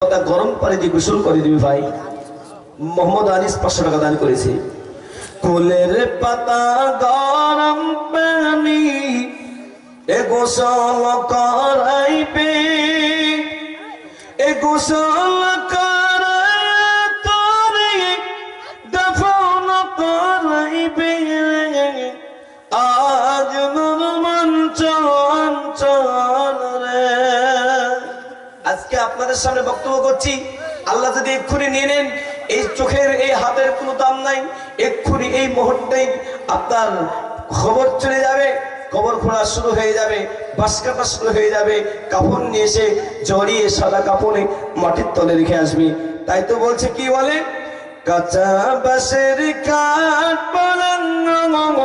কবরটা গরম পানি দিয়ে গোসল করে দিবি ভাই। মোহাম্মদ আনিস 500 টাকা দান করেছে। কুলের পাতা গরম পানি এ গোসল করাইবে, এ গোসল করায় তোরে দাফন করাইবে। আজ মন চঞ্চল রে। আজকে আপনাদের সামনে বক্তব্য করছি, আল্লাহ যদি এক্ষুনি নিয়ে নেন, এই চোখের এই হাতের কোনো দাম নাই। এক্ষুনি এই মুহূর্তে আপনার খবর চলে যাবে, কবর খোঁড়া শুরু হয়ে যাবে, বাঁশ কাটা শুরু হয়ে যাবে, কাপড় নিয়ে এসে জড়িয়ে সাদা কাপড়ে মাটির তলে রেখে আসবি। তাই তো বলছে, কি বলে, কাঁচা বাঁশের কাঠ পালঙ্গ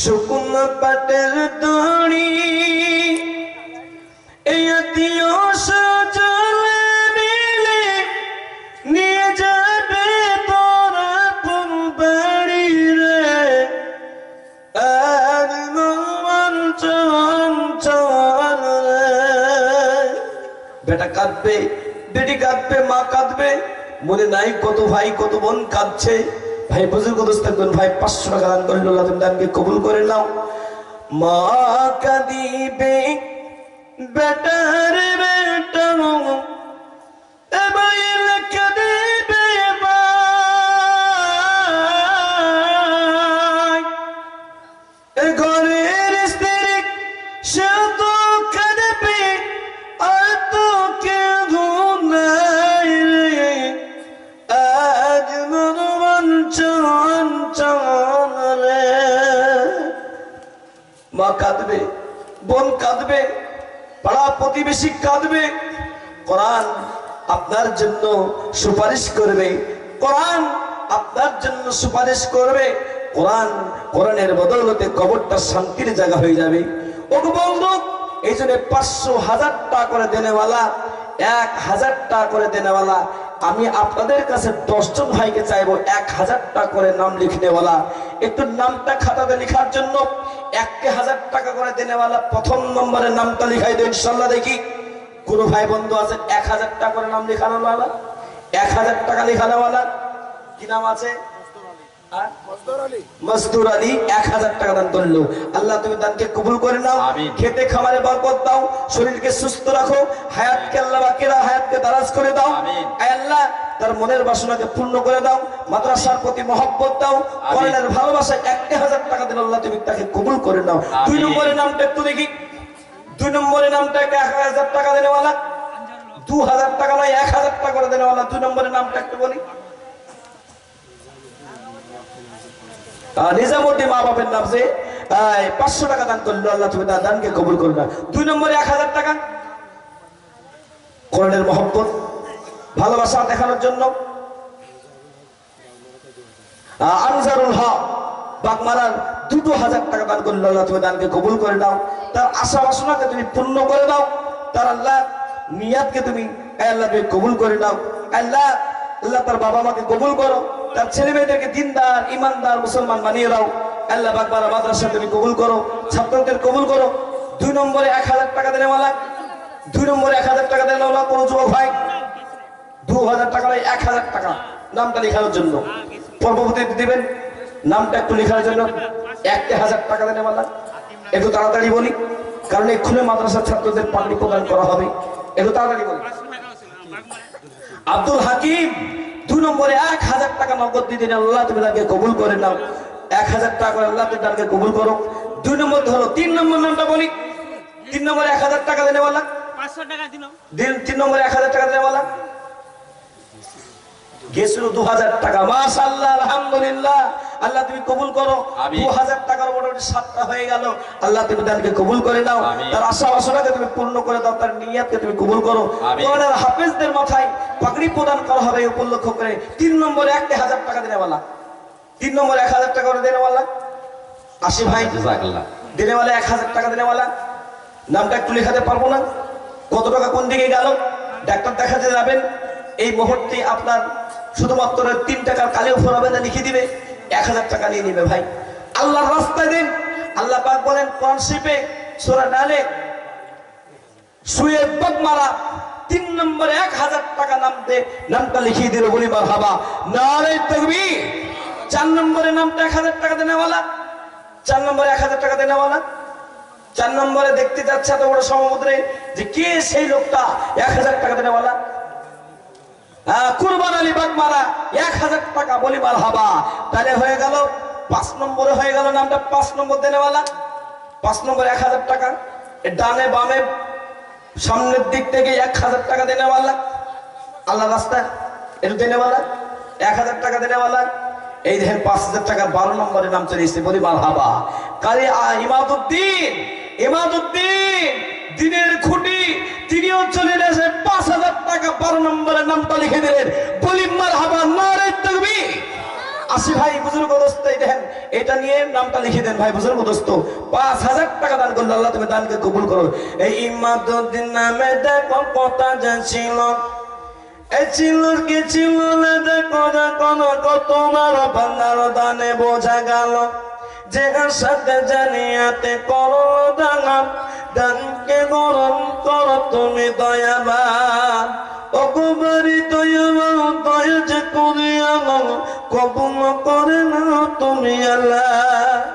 শুকনো পাটের দড়ি, এই আত্মীয় স্বজনে মিলে নিয়ে যাবে তোরা কোন বাড়ি রে। আজ মন চঞ্চল রে। বেটা কাঁদবে, বেটি কাঁদবে, মা কাঁদবে, মনে নাই কত ভাই কত বোন কাঁদছে। ভাই বুজুর্গ দোস্ত থাকবেন, ভাই 500 টাকা দান করেন, আল্লাহ তুমি দানকে কবুল করে নাও। মা কাঁদিবে, বেটার বেটা এবার কাঁদিবে ভাই, এ ঘরের স্ত্রী সে তো কাঁদবে, আর তো কেউ নাই রে। আজ মন চঞ্চল রে। মা কাঁদবে, বোন কাঁদবে, পাড়া প্রতিবেশী কাঁদবে। কোরআন আপনার জন্য সুপারিশ করবে, কোরআন আপনার জন্য সুপারিশ করবে। কোরআনের বদৌলতে কবরটা শান্তির জায়গা হয়ে যাবে। ও বন্ধু, এই জন্য 500, 1000 টাকা করে দেনেওয়ালা, 1000 টাকা করে দেনেওয়ালা, আমি আপনাদের কাছে 10 জন ভাইকে চাইবো 1000 টাকা করে নাম লিখনেওয়ালা, একটু নামটা খাতাতে লেখার জন্য 1000 টাকা করে দেনেওয়ালা প্রথম নম্বরের নামটা লিখাই দেন ইনশাআল্লাহ। দেখি কোন ভাই বন্ধু আছে 1000 টাকা করে নাম লেখানোওয়ালা, 1000 টাকা লেখানোওয়ালা? কি নাম আছে? মজদুর আলী 1000 টাকা দান করলো। আল্লাহ তুমি দানকে কবুল করে নাও, খেতে খামারে বরকত দাও, শরীরকে সুস্থ রাখো, হায়াতকে আল্লাহ বাকিরা হায়াতকে দারাজ করে দাও। আল্লাহ তার মনের বাসনাকে পূর্ণ করে দাও, মাদ্রাসার প্রতি মহব্বত দাও, কোরআনের ভালোবাসায় 1000 টাকা দিল, আল্লাহ তুমি তাকে কবুল করে নাও। 2 নম্বরের নামটা একটু দেখি, 2 নম্বরের নামটা 1000 টাকা দেনেওয়ালা, 2000 টাকা নয় 1000 টাকা করে দেনেওয়ালা। 2 নম্বরের নামটা একটু বলি, নিজামুদ্দিন মা বাপের নাম যে 500 টাকা দান করলো, আল্লাহ তুমি তার দানকে কবুল করো না। 2 নম্বরে 1000 টাকা কোরআনের মহব্বত ভালোবাসা দেখানোর জন্য। আনজারুল হক বাগমারার 2000 টাকা দান করলো, আল্লাহ তুমি দানকে কবুল করে দাও, তার আশা বাসনাকে তুমি পূর্ণ করে দাও, তার আল্লাহ নিয়াতকে তুমি আল্লাহ কবুল করে দাও। আল্লাহ আল্লাহ তার বাবা মাকে কবুল করো, তার ছেলে মেয়েদেরকে দিনদার ইমানদার মুসলমান বানিয়ে দাও। আল্লাহ বাগমারা মাদ্রাসা তুমি কবুল করো, ছাত্রদের কবুল করো। 2 নম্বরে 1000 টাকা দেনেওয়ালা, 2 নম্বরে 1000 টাকা দেনেওয়ালা কোন যুবক ভাই, 2000 টাকা নয় 1000 টাকা নামটা লেখানোর জন্য। পরবর্তী দিবেন নামটা একটু লেখার জন্য 1000 টাকা দেনেওয়ালা। একটু তাড়াতাড়ি বলি, কারণ এক্ষুনি মাদ্রাসার ছাত্রদের পাগড়ি প্রদান করা হবে, একটু তাড়াতাড়ি বলি। আব্দুল হাকিম 2 নম্বরে 1000 টাকা নগদ দিয়ে দিন, আল্লাহ তুমি তাকে কবুল করে নাও। 1000 টাকা করে আল্লাহ তুমি তাকে কবুল করো। 2 নম্বর ধরো, 3 নম্বর নামটা বলি, 3 নম্বরে 1000 টাকা দেনেওয়ালা, 500 টাকা দিন। 3 নম্বরে 1000 টাকা দেনেওয়ালা গেছিল 2000 টাকা। মাশাআল্লাহ, আলহামদুলিল্লাহ, আল্লাহ তুমি কবুল করো। 2000 টাকার মোটামুটি 7টা হয়ে গেল, আল্লাহ তুমি তাকে কবুল করে নাও, তার আশা বাসনাকে তুমি পূর্ণ করে দাও, তার নিয়াতকে তুমি কবুল করো। কোরআনের হাফেজদের মাথায় পাগড়ি প্রদান করা হবে উপলক্ষ করে। 3 নম্বরে 1000 টাকা দেনেওয়ালা, 3 নম্বরে 1000 টাকা করে দেনেওয়ালা। 80 ভাই দেনেওয়ালা 1000 টাকা দেনেওয়ালা। নামটা একটু লেখাতে পারবো না, কত টাকা কোন দিকে গেল, ডাক্তার দেখাতে যাবেন, এই মুহূর্তে আপনার শুধুমাত্র 3 টাকার কালেও ফোরাবেদা লিখে দিবে, 1000 টাকা নিয়ে নিবে ভাই। আল্লাহর রাস্তায় দিন। আল্লাহ পাক বলেন কোরআন শরীফে সূরা নালে, শুয়ে বাগমারা 3 নম্বরে 1000 টাকা নামটা লিখিয়ে দিল, বলি মারহাবা, নারে তাকবীর। 4 নম্বরে নামটা 1000 টাকা দেনেওয়ালা, 4 নম্বরে 1000 টাকা দেনেওয়ালা। 4 নম্বরে দেখতে যাচ্ছে এত বড় সমুদ্রে যে কে সেই লোকটা 1000 টাকা দেনেওয়ালা। কুরবান আলী বাগমারা 1000 টাকা, বলি মারহাবা। তাহলে হয়ে গেল 5 নম্বরে হয়ে গেল নামটা 5 নম্বর দেনেওয়ালা। 5 নম্বরে 1000 টাকা, ডানে বামে সামনের দিক থেকে 1000 টাকা দেনেওয়ালা, আল্লাহ রাস্তায় একটু দেনেওয়ালা, 1000 টাকা দেনেওয়ালা। এই দেখেন 5000 টাকার 12 নম্বরে নাম চলে এসেছে, বলি মারহাবা। কারি ইমাদউদ্দিন দিনের খুঁটি, তিনিও চলে এসে 5000 টাকা 12 নম্বরে নামটা লিখে দিলেন, বলি মারহাবা, নারে তাকবীর। আসি ভাই বুজুর্গ দোস্ত, এই দেখেন এটা নিয়ে নামটা লিখে দেন ভাই বুজুর্গ দোস্ত। 5000 টাকা দান করলো, আল্লাহ তুমি দানকে কবুল করো। এই ইমাদউদ্দিন নামে দেখো কথা যাচ্ছিল, এই ছিল কি ছিল না দেখো তোমার বান্দার দানে বোঝা গেল, যে সাথে জানিয়াতে করো দানা, দানকে গ্রহণ করো তুমি দয়াবান। অকুবারি দয়াবান, দয়া যে করিয়া কবুল করে না তুমি আল্লাহ।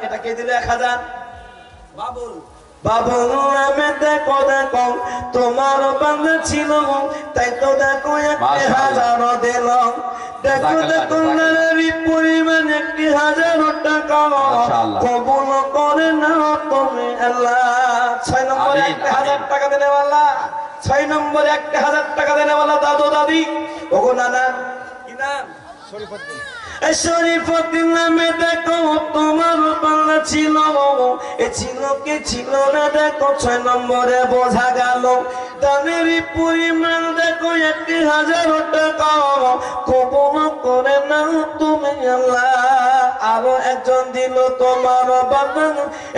এটা কে দিল 1000? বাবুল। বাবুল নামে দেখো তোমার বান্দা ছিল, তাই তো দেখো 1000 দিল। দেখো নারী পরিমাণ 1000 টাকা কবুল করে না তুমি আল্লাহ। 6 নম্বরে 1000 টাকা দেনেওয়ালা, 6 নম্বরে 1000 টাকা দেনেওয়ালা দাদু দাদি। ওগো নানা কি নাম? শরীফুদ্দিন নামে দেখো তোমার বাংলা ছিল, এ ছিল কে ছিল না দেখো 6 নম্বরে বোঝা গেল, দানের পরিমাণ দেখো 1000 টাকা কবুল করে না তুমি আল্লাহ। আরো একজন দিল তোমার বাবা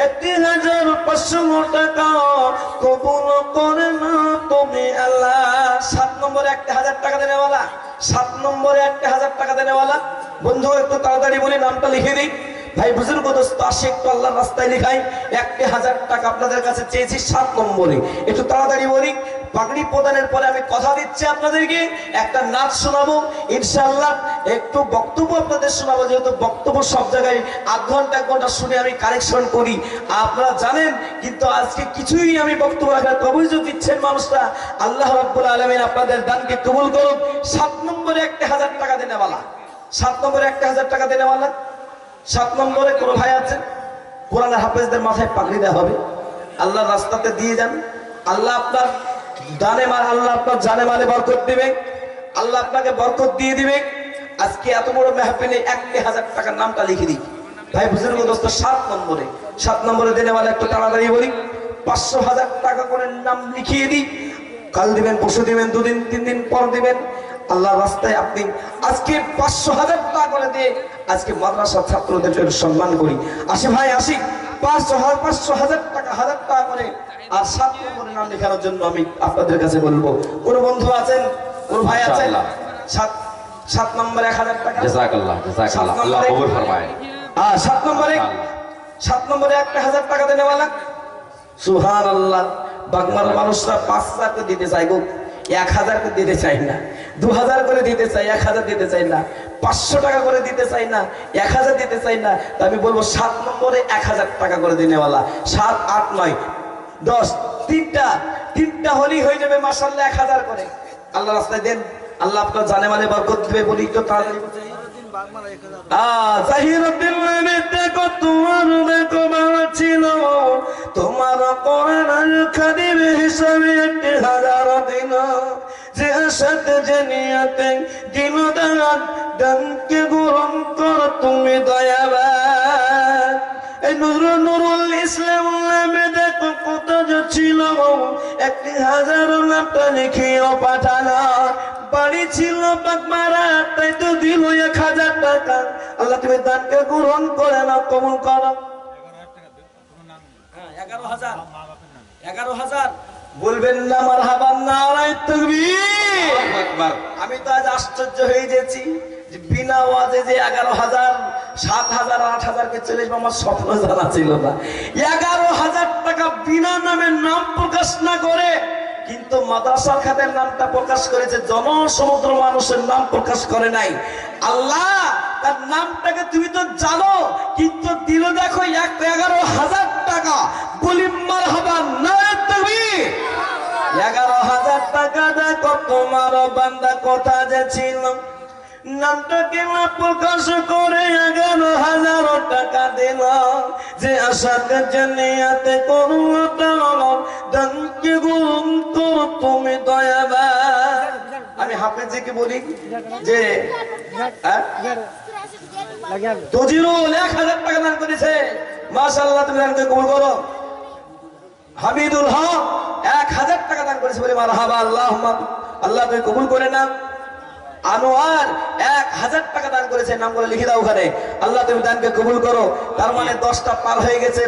1500 টাকা কবুল করে না তুমি আল্লাহ। 7 নম্বরে 1000 টাকা দেনেওয়ালা, 7 নম্বরে 1000 টাকা দেনেওয়ালা। বন্ধু একটু তাড়াতাড়ি বলি নামটা লিখে দিই ভাই বুজুর্গ দোস্ত, আসে একটু আল্লাহর রাস্তায় লিখাই। 1000 টাকা আপনাদের কাছে চেয়েছি 7 নম্বরে, একটু তাড়াতাড়ি বলি। পাগড়ি প্রদানের পরে আমি কথা দিচ্ছি আপনাদেরকে একটা নাচ শোনাবো ইনশাআল্লাহ, একটু বক্তব্য আপনাদের শোনাবো, যেহেতু বক্তব্য সব জায়গায় আধ ঘন্টা 1 ঘন্টা শুনে আমি কারেকশন করি আপনারা জানেন, কিন্তু আজকে কিছুই আমি বক্তব্য রাখার কবুল দিচ্ছেন মানুষরা। আল্লাহ রাব্বুল আলামিন আপনাদের দানকে কবুল করুন। 7 নম্বরে 1000 টাকা দেনেওয়ালা, 7 নম্বরে 1000 টাকা দেনেওয়ালা। 7 নম্বরে কোন ভাই আছে কোরআনের হাফেজদের মাথায় পাগড়ি দেওয়া হবে, আল্লাহর রাস্তাতে দিয়ে যান, আল্লাহ আপনার দানে মাল, আল্লাহ আপনার জানে মালে বরকত দিবে, আল্লাহ আপনাকে বরকত দিয়ে দিবে। আজকে এত বড় মেহফিলে 1000 টাকার নামটা লিখে দিই ভাই বুজুর্গ দোস্ত। 7 নম্বরে দেনেওয়ালা একটু তাড়াতাড়ি বলি। 500,000 টাকা করে নাম লিখিয়ে দিই, কাল দিবেন, পরশু দিবেন, 2 দিন 3 দিন পর দিবেন। আল্লাহর রাস্তায় আপনি আজকে 500,000 টাকা করে দিয়ে আজকে মাদ্রাসার ছাত্রদের জন্য সম্মান করি। আসি ভাই আসি, 500,000 টাকা 1000 টাকা করে। আর 7 নম্বরে নাম লেখানোর জন্য আমি আপনাদের কাছে বলবো, কোন বন্ধু আছেন, কোন ভাই আছেন? 7 নম্বরে 1000 টাকা। জাযাকাল্লাহ জাযাকাল্লাহ, আল্লাহ কবুল ফরমায়। 7 নম্বরে 1000 টাকা দেনেওয়ালা। সুবহানাল্লাহ। বাগমার মানুষরা 5,000 করে দিতে চাই গো, 1000 করে দিতে চাই না, 2000 করে দিতে চাই, 1000 দিতে চাই না, 500 টাকা করে দিতে চাই না, 1000 দিতে চাই না। তা আমি বলবো 7 নম্বরে 1000 টাকা করে দেনেওয়ালা। 7, 8, 9, 10, তিনটা হলেই হয়ে যাবে মাশাআল্লাহ 1000 করে। আল্লাহ রাস্তায় দেন, আল্লাহ আপনার জানে মানে বরকত দিবে। বলি তো তাড়াতাড়ি জাহিরুদ্দিন নামে দেখো তোমার দেখো বাবা ছিল, তোমার কোরআন খাদিম হিসাবে 1000 দিন, যে সাথে জানিয়াতে দিন দানকে গ্রহণ করো তুমি দয়াবান। এই নুরুল ইসলাম নামে দেখো কত ছিল, 1000 নামটা লিখিও পাঠানো, বাড়ি ছিল বাগমারা, তাই তো দিল 1000 টাকা। আল্লাহ তুমি দানকে গ্রহণ করে না, কবুল করো। 11,000 বলবেন না মারহাবা, নারায়ে তাকবীর, আল্লাহু আকবার। আমি তো আজ আশ্চর্য হয়ে গেছি যে বিনা ওয়াজে যে 11,000, 7,000, 8,000 কে চলে যাবে আমার স্বপ্ন জানা ছিল না। 11,000 টাকা বিনা নামে নাম প্রকাশ না করে কিন্তু মাদ্রাসার খাতের নামটা প্রকাশ করেছে, জনসমুদ্র মানুষের নাম প্রকাশ করে নাই। আল্লাহ তার নামটাকে তুমি তো জানো, কিন্তু দিল দেখো 11,000 টাকা। বলি মারহাবা, নারে তাকবীর। 11,000 টাকা দেখো তোমার বান্দা কথা যে ছিল, নামটাকে না প্রকাশ করে 11,000 টাকা দিল। যে আশাতে জানিয়াতে করুণা দানকে গুণ করো তুমি দয়াবান। আমি হাফেজকে বলি যে তজিরুল 1,000 টাকা দান করেছে, মাশাআল্লাহ, তুমি দানকে কবুল করো। হামিদুল হক 1,000 টাকা দান করেছে, বলে মারহাবা, আল্লাহুম্মা, আল্লাহ তুমি কবুল করে নাও। আনোয়ার 1,000 টাকা দান করেছে, নাম করে লিখে দাও ওখানে, আল্লাহ তুমি দানকে কবুল করো। তার মানে 10টা পার হয়ে গেছে,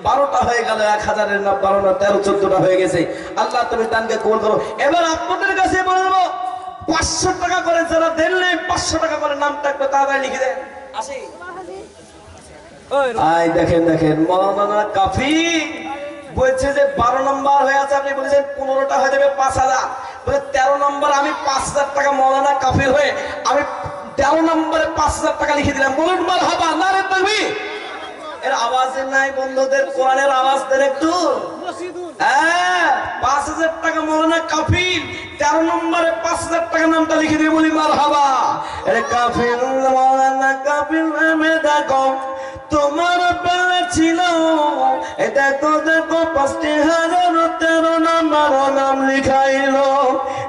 12টা হয়ে গেল, 1,000-এর না 12 না 13 14টা হয়ে গেছে। আল্লাহ তুমি দানকে কবুল করো। এবার আপনাদের কাছে বলবো 500 টাকা করে যারা দেন, 500 টাকা করে নামটা একটু তাড়াতাড়ি লিখে দেন। আসি আয় দেখেন দেখেন, মৌলানা কাফি বলছে যে 12 নম্বর হয়ে আছে, আপনি বলেছেন 15টা হয়ে যাবে 5,000, বলে 13 নম্বর আমি 5,000 টাকা মৌলানা কাফির হয়ে আমি 13 নম্বরে 5,000 টাকা লিখে দিলাম। বলুন মারহাবা, নারে তাকবীর। এর আওয়াজ নাই বন্ধুদের, কোরআনের আওয়াজ দেন একটু। হ্যাঁ, 5,000 টাকা মৌলানা কাফির, 13 নম্বরে 5,000 টাকা নামটা লিখে দিয়ে বলি মারহাবা। এর কাফির মৌলানা কাফির নামে দেখো তোমার বেলা ছিল, এটা তো দেখো 5,013 নম্বর নাম লিখাইলো।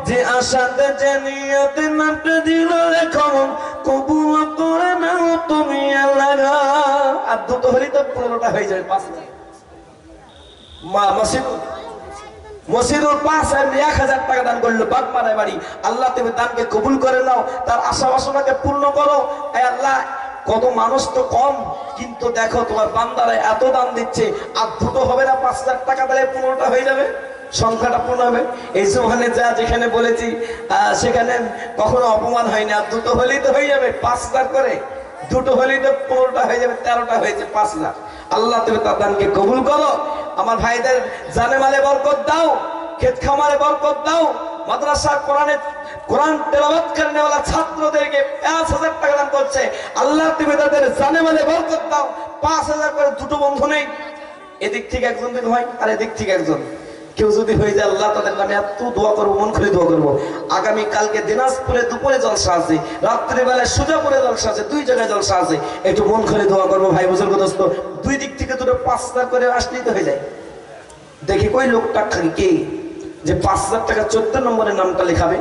যে আশাতে যে নিয়তে নামটা দিল, এখন কবুল করে নাও তুমি আল্লাহ। আর দুটো হলেই তো 15টা হয়ে যাবে, 5,000। মসজিদুল পাঁচ 1,000 টাকা দান করলো, বাগমারায় বাড়ি। আল্লাহ তুমি দানকে কবুল করে নাও, তার আশা বাসনাকে পূর্ণ করো। আল্লাহ কত মানুষ তো কম, কিন্তু দেখো তোমার বান্দারা এত দান দিচ্ছে, আর দুটো হবে না, 5,000 টাকা দিলে 15টা হয়ে যাবে, সংখ্যাটা পূর্ণ হবে। এই যে ওখানে যা যেখানে বলেছি সেখানে কখনো অপমান হয়নি। আর দুটো হলেই তো হয়ে যাবে 5,000 করে, দুটো হলেই তো 15টা হয়ে যাবে, 13টা হয়েছে 5,000। আল্লাহ তুমি তার দানকে কবুল করো। আমার ভাইদের জানে মালে বরকত দাও, ক্ষেত খামারে বরকত দাও। মাদ্রাসা কোরআন তেলাওয়াত করেনেওয়ালা ছাত্রদেরকে 5,000 টাকা দান করছে, আল্লাহ তুমি তাদের জানে মালে বরকত দাও। 5,000 করে দুটো বন্ধু নেই, এদিক থেকে একজন যদি হয় আর এদিক থেকে একজন, কেউ যদি হয়ে যায়, আল্লাহ তাদের নামে এত দোয়া করবো, মন খুলে দোয়া করবো। আগামী কালকে দিনাজপুরে দুপুরে জলসা আছে, রাত্রিবেলায় সুজাপুরে জলসা আছে, 2 জায়গায় জলসা আছে, একটু মন খুলে দোয়া করবো। ভাই বুজুর্গ দোস্ত, 2 দিক থেকে দুটো 5,000 করে আসলেই তো হয়ে যায়। দেখি কই লোকটা কে যে 5,000 টাকা 14 নম্বরের নামটা লেখাবে।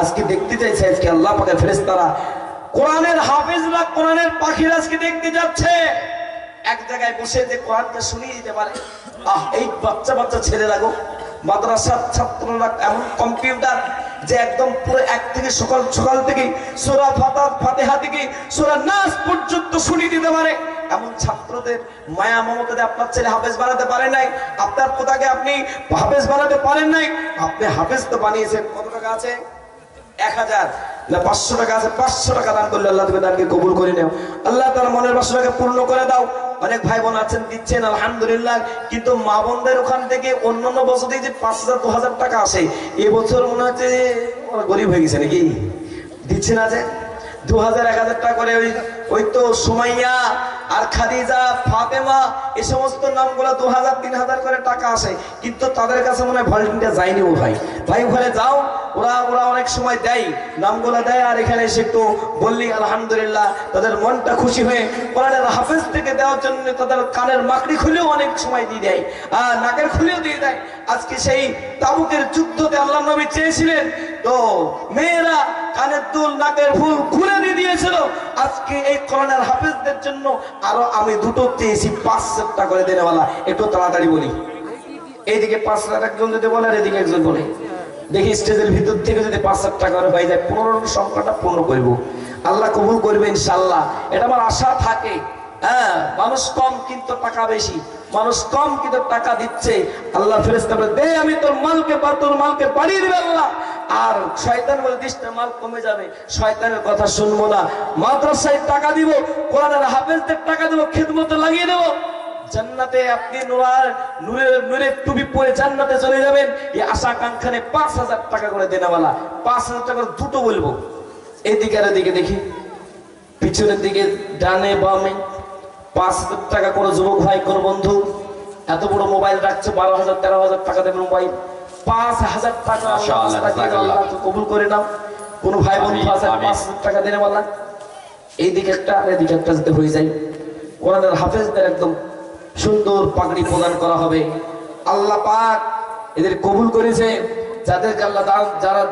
আজকে দেখতে চাইছে, আজকে আল্লাহ পাকের ফেরেশতারা, কোরআনের হাফেজরা, কোরআনের পাখিরা আজকে দেখতে যাচ্ছে। এক জায়গায় বসে যে কোরআনকে শুনিয়ে দিতে পারে, এই বাচ্চা বাচ্চা ছেলেরা গো, মাদ্রাসার ছাত্ররা এমন কম্পিউটার যে একদম পুরো এক থেকে সকাল থেকে সূরা ফাতিহা থেকে সূরা নাস পর্যন্ত শুনিয়ে দিতে পারে। এমন ছাত্রদের মায়া মমতাতে আপনার ছেলে হাফেজ বানাতে পারে নাই, আপনার পোতাকে আপনি হাফেজ বানাতে পারেন নাই। আপনি হাফেজ তো বানিয়েছেন, কত টাকা আছে? 1,000 না 500 টাকা আছে, 500 টাকা দান করলে আল্লাহ তুমি দানকে কবুল করে নাও। আল্লাহ তার মনের বাসনাকে পূর্ণ করে দাও। অনেক ভাই বোন আছেন দিচ্ছেন, আলহামদুলিল্লাহ, কিন্তু মা বোনদের ওখান থেকে অন্যান্য বছর যে 5,000 2,000 টাকা আসে, এবছর মনে হচ্ছে ওরা গরিব হয়ে গেছে নাকি, দিচ্ছে না যে 2,000 1,000 টাকা করে। ওই তো সুমাইয়া আর খাদিজা, ফাতেমা, এই সমস্ত নামগুলো 2,000 3,000 করে টাকা আসে, কিন্তু তাদের কাছে মনে হয় ভলেন্টিয়ার যায়নি। ও ভাই ওখানে যাও, ওরা অনেক সময় দেয়, নামগুলো দেয়, আর এখানে এসে একটু বললি আলহামদুলিল্লাহ, তাদের মনটা খুশি হয়ে কোরআনের হাফেজ থেকে দেওয়ার জন্য তাদের কানের মাকড়ি খুলেও অনেক সময় দিয়ে দেয়, আর নাকের খুলেও দিয়ে দেয়। আজকে সেই তাবুকের যুদ্ধতে আল্লাহ নবী চেয়েছিলেন, তো মেয়েরা কানের দুল নাকের ফুল খুলে দিয়ে দিয়েছিল। আজকে এই কোরআনের হাফেজদের জন্য আরো আমি দুটো চেয়েছি, 5,000 টাকা করে দেনেওয়ালা। একটু তাড়াতাড়ি বলি, এইদিকে 5,000 একজন যদি বলে, আর এদিকে একজন বলে, দেখি স্টেজের ভিতর থেকে যদি 5,000 টাকা করে হয়ে যায়, 15 সংখ্যাটা পূর্ণ করব, আল্লাহ কবুল করবে ইনশাআল্লাহ। এটা আমার আশা থাকে। হ্যাঁ, মানুষ কম কিন্তু টাকা বেশি, মানুষ কম কিন্তু টাকা দিচ্ছে। আল্লাহ ফেরেশতা বলে, দে আমি তোর মালকে বাড়িয়ে দিবে আল্লাহ। আর শয়তান বলে দিস না, মাল কমে যাবে, শয়তানের কথা শুনবো না। মাদ্রাসায় টাকা দিব, কোরআনের হাফেজদের টাকা দেবো, খিদমতে লাগিয়ে দেবো। জান্নাতে আপনি নূরের টুপি পরে জান্নাতে চলে যাবেন। এই আশা আকাঙ্ক্ষানে 5,000 টাকা করে দেনাওয়ালা, 5,000 টাকা করে দুটো বলবো। এদিকে আর এদিকে দেখি, পিছনের দিকে ডানে বামে 5,000 টাকা করে যুবক ভাই কোন বন্ধু এত বড় মোবাইল রাখছে, 12,000 13,000 টাকা দেবে মোবাইল, 5,000 টাকা আল্লাহ কবুল করে নাও। কোন ভাই বন্ধু আছে 5,000 টাকা দেনেওয়ালা? এইদিকে একটা আর এদিকে একটা যদি হয়ে যায়, কোরআনের হাফেজদের একদম সুন্দর পাগড়ি প্রদান করা হবে। আল্লাহ পাক এদের কবুল করেছে, যাদেরকে আল্লাহ যারা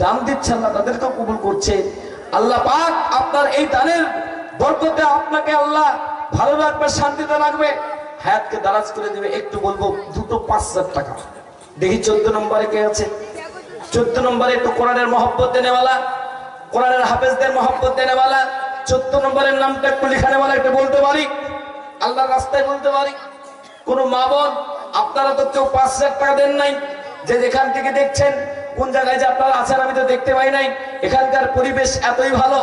দান দিচ্ছে আল্লাহ তাদেরকেও কবুল করছে। আল্লাহ পাক আপনার এই দানের বরকতে আপনাকে আল্লাহ ভালো রাখবে, শান্তিতে রাখবে, হায়াতকে দারাজ করে দেবে। একটু বলবো দুটো 5,000 টাকা। দেখি 14 নম্বরে কে আছে? 14 নম্বরে একটু কোরআনের মহব্বত দেনেওয়ালা, কোরআনের হাফেজদের মহব্বত দেনেওয়ালা, 14 নম্বরের নামটা একটু লিখানেওয়ালা, একটু বলতে পারি, আল্লাহর রাস্তায় বলতে পারি। কোন মা বোন আপনারা তো কেউ 5,000 টাকা দেন নাই, যে যেখান থেকে দেখছেন, কোন জায়গায় যে আপনারা আছেন আমি তো দেখতে পাই নাই। এখানকার পরিবেশ এতই ভালো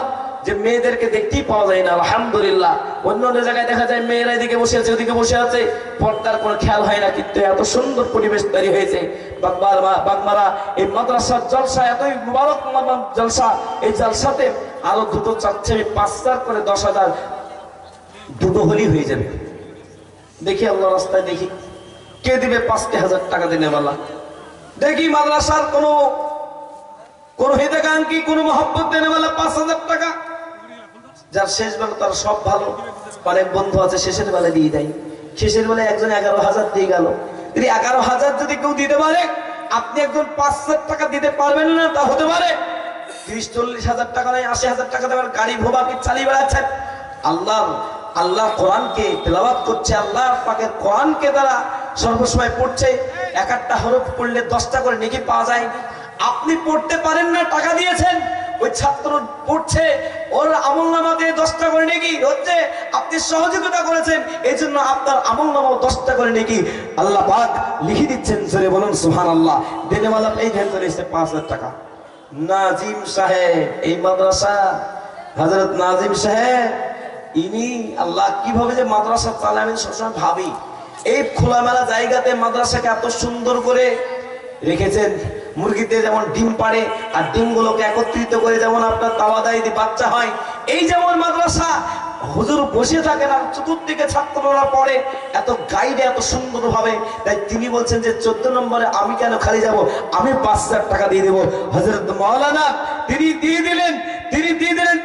যে মেয়েদেরকে দেখতেই পাওয়া যায় না, আলহামদুলিল্লাহ। অন্য অন্য জায়গায় দেখা যায় মেয়েরা এদিকে বসে আছে ওদিকে বসে আছে, পর্দার কোনো খেয়াল হয় না, কিন্তু এত সুন্দর পরিবেশ তৈরি হয়েছে। বাগমারা এই মাদ্রাসার জলসা এতই মুবারক জলসা, এই জলসাতে আরো দুটো চাচ্ছে, আমি 5,000 করে 10,000 দুটো হলেই হয়ে যাবে। দেখি আল্লাহ রাস্তায় দেখি কে দিবে 5,000 টাকা দেনেওয়ালা। দেখি মাদ্রাসার কোন হিতাকাঙ্ক্ষী কোন মহব্বত দেনেওয়ালা 5,000 টাকা। যার শেষ বেলা তার সব ভালো, অনেক বন্ধু আছে শেষের বেলা দিয়ে দেয়, শেষের বেলায় একজন 11,000 দিয়ে গেল। যদি 11,000 যদি কেউ দিতে পারে, আপনি একজন 5,000 টাকা দিতে পারবেন না, তা হতে পারে 30-40,000 টাকা নয়, 80,000 টাকা দেওয়ার গাড়ি ভোবা কি চালিয়ে বেড়াচ্ছেন। আল্লাহ কোরআনকে তেলাওয়াত করছে, আল্লাহ পাকের কোরআনকে তারা সর্বসময় পড়ছে। এক একটা হরফ পড়লে 10টা করে নেকি পাওয়া যায়। আপনি পড়তে পারেন না, টাকা দিয়েছেন, ওই ছাত্র পড়ছে, ওর আমলনামা দিয়ে 10টা করে নেকি হচ্ছে, আপনি সহযোগিতা করেছেন, এই জন্য আপনার আমলনামাও 10টা করে নেকি আল্লাহ পাক লিখে দিচ্ছেন। জোরে বলুন সুবহানাল্লাহ। দেনেওয়ালা এই ধ্যান ধরে 5,000 টাকা। নাজিম সাহেব, এই মাদ্রাসা হযরত নাজিম সাহেব, ইনি আল্লাহ কিভাবে যে মাদ্রাসা চালায় আমি সবসময় ভাবি। এই খোলামেলা জায়গাতে মাদ্রাসাকে এত সুন্দর করে রেখেছেন। মুরগিতে যেমন ডিম পাড়ে আর ডিমগুলোকে একত্রিত করে যেমন আপনার তাওয়া দেয় বাচ্চা হয়, এই যেমন মাদ্রাসা হুজুর বসে থাকেন আর চতুর্দিকে ছাত্ররা পড়ে এত গাইডে এত সুন্দর ভাবে। তাই তিনি বলছেন যে 14 নম্বরে আমি কেন খালি যাব, আমি 5,000 টাকা দিয়ে দেবো। হযরত মাওলানা তিনি দিয়ে দিলেন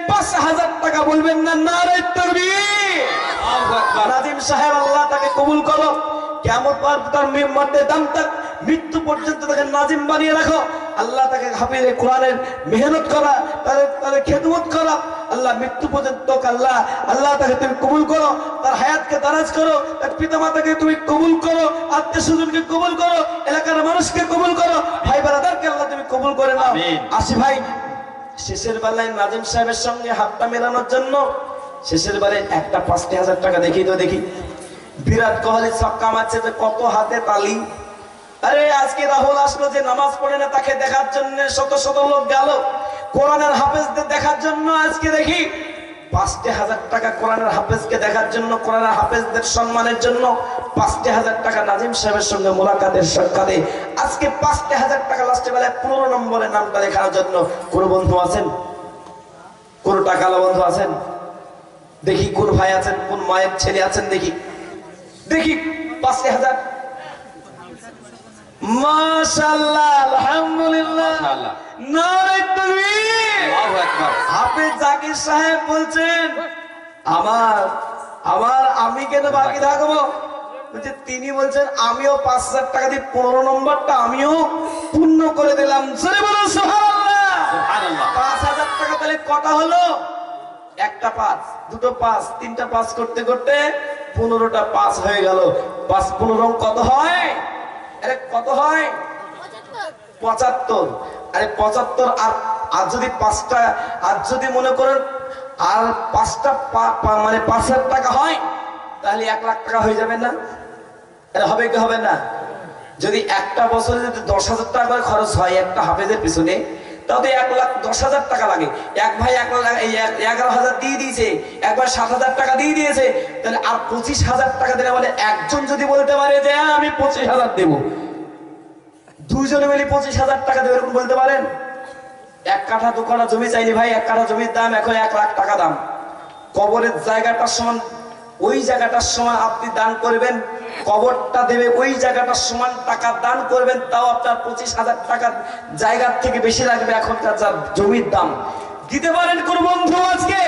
5,000 টাকা। বলবেন না নারে তাকবীর। নাজিম সাহেব আল্লাহ তাকে কবুল করো, কিয়ামত তার মধ্যে দাম তাক মৃত্যু পর্যন্ত তাকে নাজিম বানিয়ে রাখো। আল্লাহ তাকে হাফিজে কোরআনের মেহনত করা, তাদের খেদমত করা, আল্লাহ মৃত্যু পর্যন্ত আল্লাহ তাকে তুমি কবুল করো, তার হায়াতকে দারাজ করো, তার পিতামাতাকে তুমি কবুল করো, আত্মীয় স্বজনকে কবুল করো, এলাকার মানুষকে কবুল করো, ভাই ব্রাদারকে আল্লাহ তুমি কবুল করে নাও। আসি ভাই, শেষের বেলায় নাজিম সাহেবের সঙ্গে হাতটা মেলানোর জন্য শেষের বেলায় একটা 5,000 টাকা দেখি তো দেখি। বিরাট কোহলি ছক্কা মারছে, যে কত হাতে তালি। আরে আজকে রাহুল আসলো, যে নামাজ পড়ে না তাকে দেখার জন্য শত শত লোক গেল, কোরআনের হাফেজদের দেখার জন্য। আজকে দেখি 5,000 টাকা কোরআনের হাফেজকে দেখার জন্য, কোরআনের হাফেজদের সম্মানের জন্য 5,000 টাকা নাজিম সাহেবের সঙ্গে মোলাকাতের সাক্ষাতে। আজকে 5,000 টাকা লাস্টে বেলায় 15 নম্বরের নামটা লেখার জন্য। কোন বন্ধু আছেন? কোন টাকালা বন্ধু আছেন? দেখি কোন ভাই আছেন, কোন মায়ের ছেলে আছেন, দেখি 5,000। মাশাআল্লাহ, আলহামদুলিল্লাহ, নারে তাকবীর, আল্লাহু আকবার। হাফেজ জাকির সাহেব বলছেন আমি কেন বাকি থাকবো? তিনি বলছেন আমিও 5,000 টাকা দিয়ে 15 নম্বরটা আমিও পূর্ণ করে দিলাম। জোরে বলুন সুবহানাল্লাহ। 5,000 টাকা তাহলে কটা হলো? একটা 5, দুটো 5, তিনটা 5 করতে করতে 15টা 5 হয়ে গেল। 5 15 কত হয়? আরে কত হয়? 75। আরে 75 আর যদি 5টা, আর যদি মনে করেন আর 5টা মানে 5,000 টাকা হয়, তাহলে 1 লাখ টাকা হয়ে যাবে না? এটা হবে কি হবে না? যদি একটা বছরে যদি 10,000 টাকা করে খরচ হয় একটা হাফেজের পিছনে, তাও তো 1,10,000 টাকা লাগে। এক ভাই 11,000 দিয়ে দিয়েছে, একবার 7,000 টাকা দিয়ে দিয়েছে, তাহলে আর 25,000 টাকা দিলে বলে একজন যদি বলতে পারে যে আমি 25,000 দেবো, দুইজনে মিলে 25,000 টাকা দেবে, এরকম বলতে পারেন? 1 কাঠা 2 কাঠা জমি চাইলে ভাই 1 কাঠা জমির দাম এখন 1 লাখ টাকা দাম। কবরের জায়গাটার সমান, ওই জায়গাটার সমান আপনি দান করবেন, কবরটা দেবে ওই জায়গাটার সমান টাকা দান করবেন, তাও আপনার 25,000 টাকার জায়গার থেকে বেশি লাগবে এখনকার যা জমির দাম। দিতে পারেন কোন বন্ধু আজকে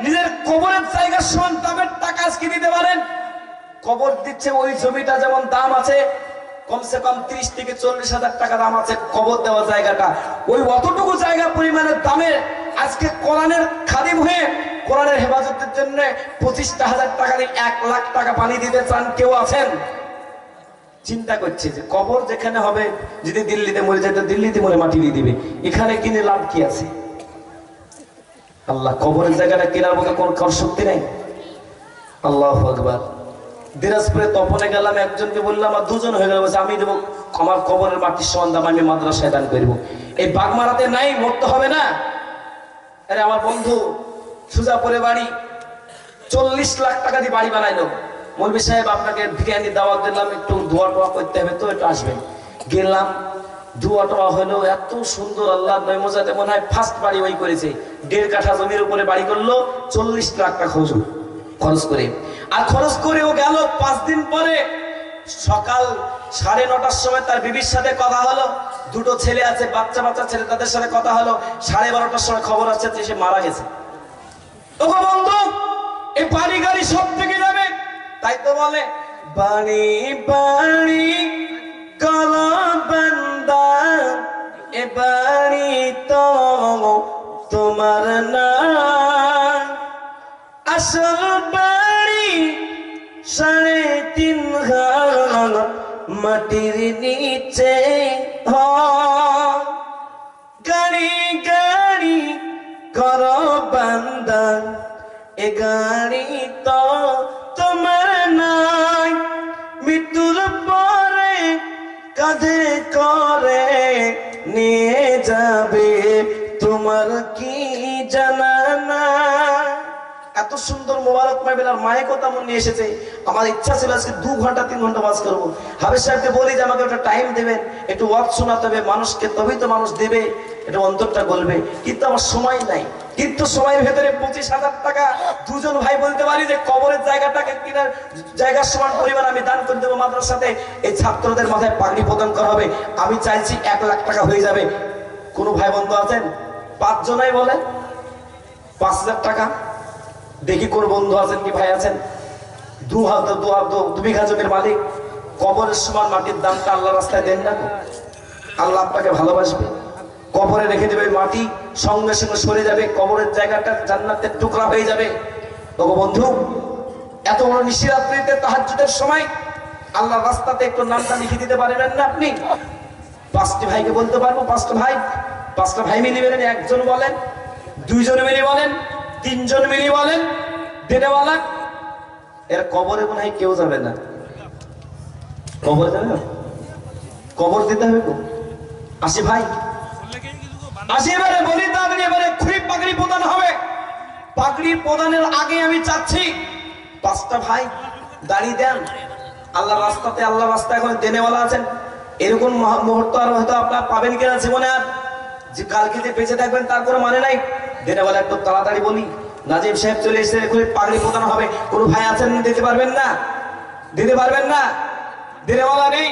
নিজের কবরের জায়গার সমান দামের টাকা আজকে দিতে পারেন? কবর দিচ্ছে ওই জমিটা যেমন দাম আছে, কমসে কম 30 থেকে 40,000 টাকা দাম আছে কবর দেওয়া জায়গাটা, ওই অতটুকু জায়গা পরিমাণের দামে আজকে কোরআনের খাদিম হয়ে কোরআনের হেফাজতের জন্য 25,000 টাকা দিয়ে 1 লাখ টাকা পানি দিতে চান কেউ আছেন? চিন্তা করছে যে কবর যেখানে হবে, যদি দিল্লিতে মরে যায় তো দিল্লিতে মরে মাটি দিয়ে দিবে, এখানে কিনে লাভ কি আছে? আল্লাহ কবরের জায়গাটা কেনার মতো কোন শক্তি নাই। আল্লাহু আকবার। দিনাজপুরে তপনে গেলাম, একজনকে বললাম আর 2জন হয়ে গেল, বলছে আমি দেবো আমার কবরের মাটির সমান দাম আমি মাদ্রাসায় দান করবো। এই বাগমারাতে নাই, মরতে হবে না? আরে আমার বন্ধু সুজাপুরে বাড়ি, 40 লাখ টাকা দিয়ে বাড়ি বানাইলো। মৌলভী সাহেব আপনাকে বিরিয়ানি দাওয়াত দিলাম, একটু দোয়া টোয়া করতে হবে তো একটু আসবেন। গেলাম, দোয়া টোয়া হলো, এত সুন্দর, আল্লাহ নয়মজাতে মনে হয় ফার্স্ট বাড়ি ওই করেছে। 1.5 কাঠা জমির উপরে বাড়ি করলো, 40 লাখ টাকা খরচ করে। আর খরচ করেও গেল। 5 দিন পরে সকাল 9:30টার সময় তার বিবির সাথে কথা হলো, 2টো ছেলে আছে, বাচ্চা ছেলে, তাদের সাথে কথা হলো। 12:30টার সময় খবর আসছে যে সে মারা গেছে। ও বন্ধু, এই বাড়ি গাড়ি সব থেকে যাবে, তাই তো বলে বাড়ি বাড়ি কলা বান্দা, এ বাড়ি তো তোমার না, আসল বাড়ি 3.5 হাত মাটির নিচে। গাড়ি গাড়ি করো বান্দা, এ গাড়ি তো তোমার নাই, মৃত্যুর পরে কাঁধে করে নিয়ে যাবে, তোমার কি জানা না? এত সুন্দর মোবারক মাহফিল, মায়ের কথা মনে নিয়ে এসেছে। আমার ইচ্ছা ছিল আজকে 2 ঘন্টা 3 ঘন্টা ওয়াজ করবো। হাফেজ সাহেবকে বলি যে আমাকে একটা টাইম দেবেন, একটু ওয়াজ শোনাতে হবে মানুষকে, তবেই তো মানুষ দেবে, এটা অন্তরটা গলবে। কিন্তু আমার সময় নাই। কিন্তু সময়ের ভেতরে 25,000 টাকা 2জন ভাই বলতে পারি যে কবরের জায়গাটাকে কিনার জায়গার সমান পরিমাণ আমি দান করে দেবো মাদ্রাসাতে, এই ছাত্রদের মাথায় পাগড়ি প্রদান করা হবে। আমি চাইছি 1 লাখ টাকা হয়ে যাবে। কোন ভাই বন্ধু আছেন? 5 জনাই বলেন 5,000 টাকা। দেখি কোন বন্ধু আছেন কি ভাই আছেন? 2 বিঘা জমির মালিক, কবরের সমান মাটির দামটা আল্লাহ রাস্তায় দেন না। আল্লাহ আপনাকে ভালোবাসবে, কবরে রেখে দেবে, মাটি সঙ্গে সঙ্গে সরে যাবে, কবরের জায়গাটা জান্নাতের টুকরা হয়ে যাবে। ওগো বন্ধু, এত বড় নিশিরাত্রিতে তাহাজ্জুদের সময় আল্লাহ রাস্তাতে একটু নামটা লিখে দিতে পারবেন না আপনি? 5টি ভাইকে বলতে পারবো, 5টা ভাই মিলে বলেন, 1 জন বলেন, 2 জন মিলে বলেন, 3 জন মিলে বলেন, দেনেওয়ালা। এর কবরে মনে হয় কেউ যাবে না। কবর যাবে না, কবর দিতে হবে তো। আসি ভাই, আসি এবারে বলি, তাড়াতাড়ি এবারে খুবই পাগড়ি প্রদান হবে। পাগড়ি প্রদানের আগে আমি চাচ্ছি 5টা ভাই দাঁড়িয়ে দেন। আল্লাহ রাস্তাতে, আল্লাহ রাস্তায় এখন দেনেওয়ালা আছেন, এরকম মুহূর্ত আর হয়তো আপনার পাবেন কিনা জীবনে, আর যে কালকে যে বেঁচে থাকবেন তার কোনো মানে নাই। দেনেওয়ালা একটু তাড়াতাড়ি বলি, নাজিম সাহেব চলে এসে খুবই পাগড়ি প্রদান হবে। কোনো ভাই আছেন দিতে পারবেন না? দিতে পারবেন না? দেনেওয়ালা নেই,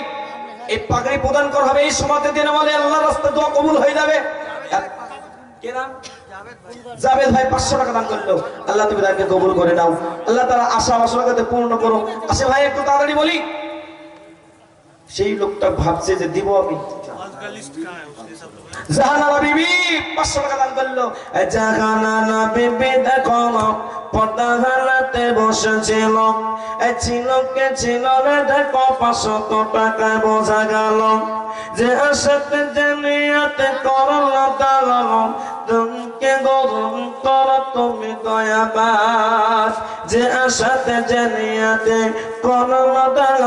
এই পাগড়ি প্রদান করা হবে এই সময়তে। দেনেওয়ালা আল্লাহ রাস্তায় দোয়া কবুল হয়ে যাবে। কে নাম? জাবেদ ভাই 500 টাকা দান করলো। আল্লাহ তুমি তাকে কবুল করে নাও, আল্লাহ তাআলা আশা বাসনাকে পূর্ণ করো। আসে ভাই একটু তাড়াতাড়ি বলি। সেই লোকটা ভাবছে যে দিব আমি। জাহানারা বিবি 500 টাকা দান করলো। জাহানারা বিবি দেখো পর্দাহালাতে বসেছিল, ছিলকে ছিল রে দেখো 500 টাকায় বোঝা গেল যে আসাতে জানিয়াতে করল দালাল, তুমকে গরম করা তুমি দয়াবান, যে আশাতে জানিয়াতে করল দান,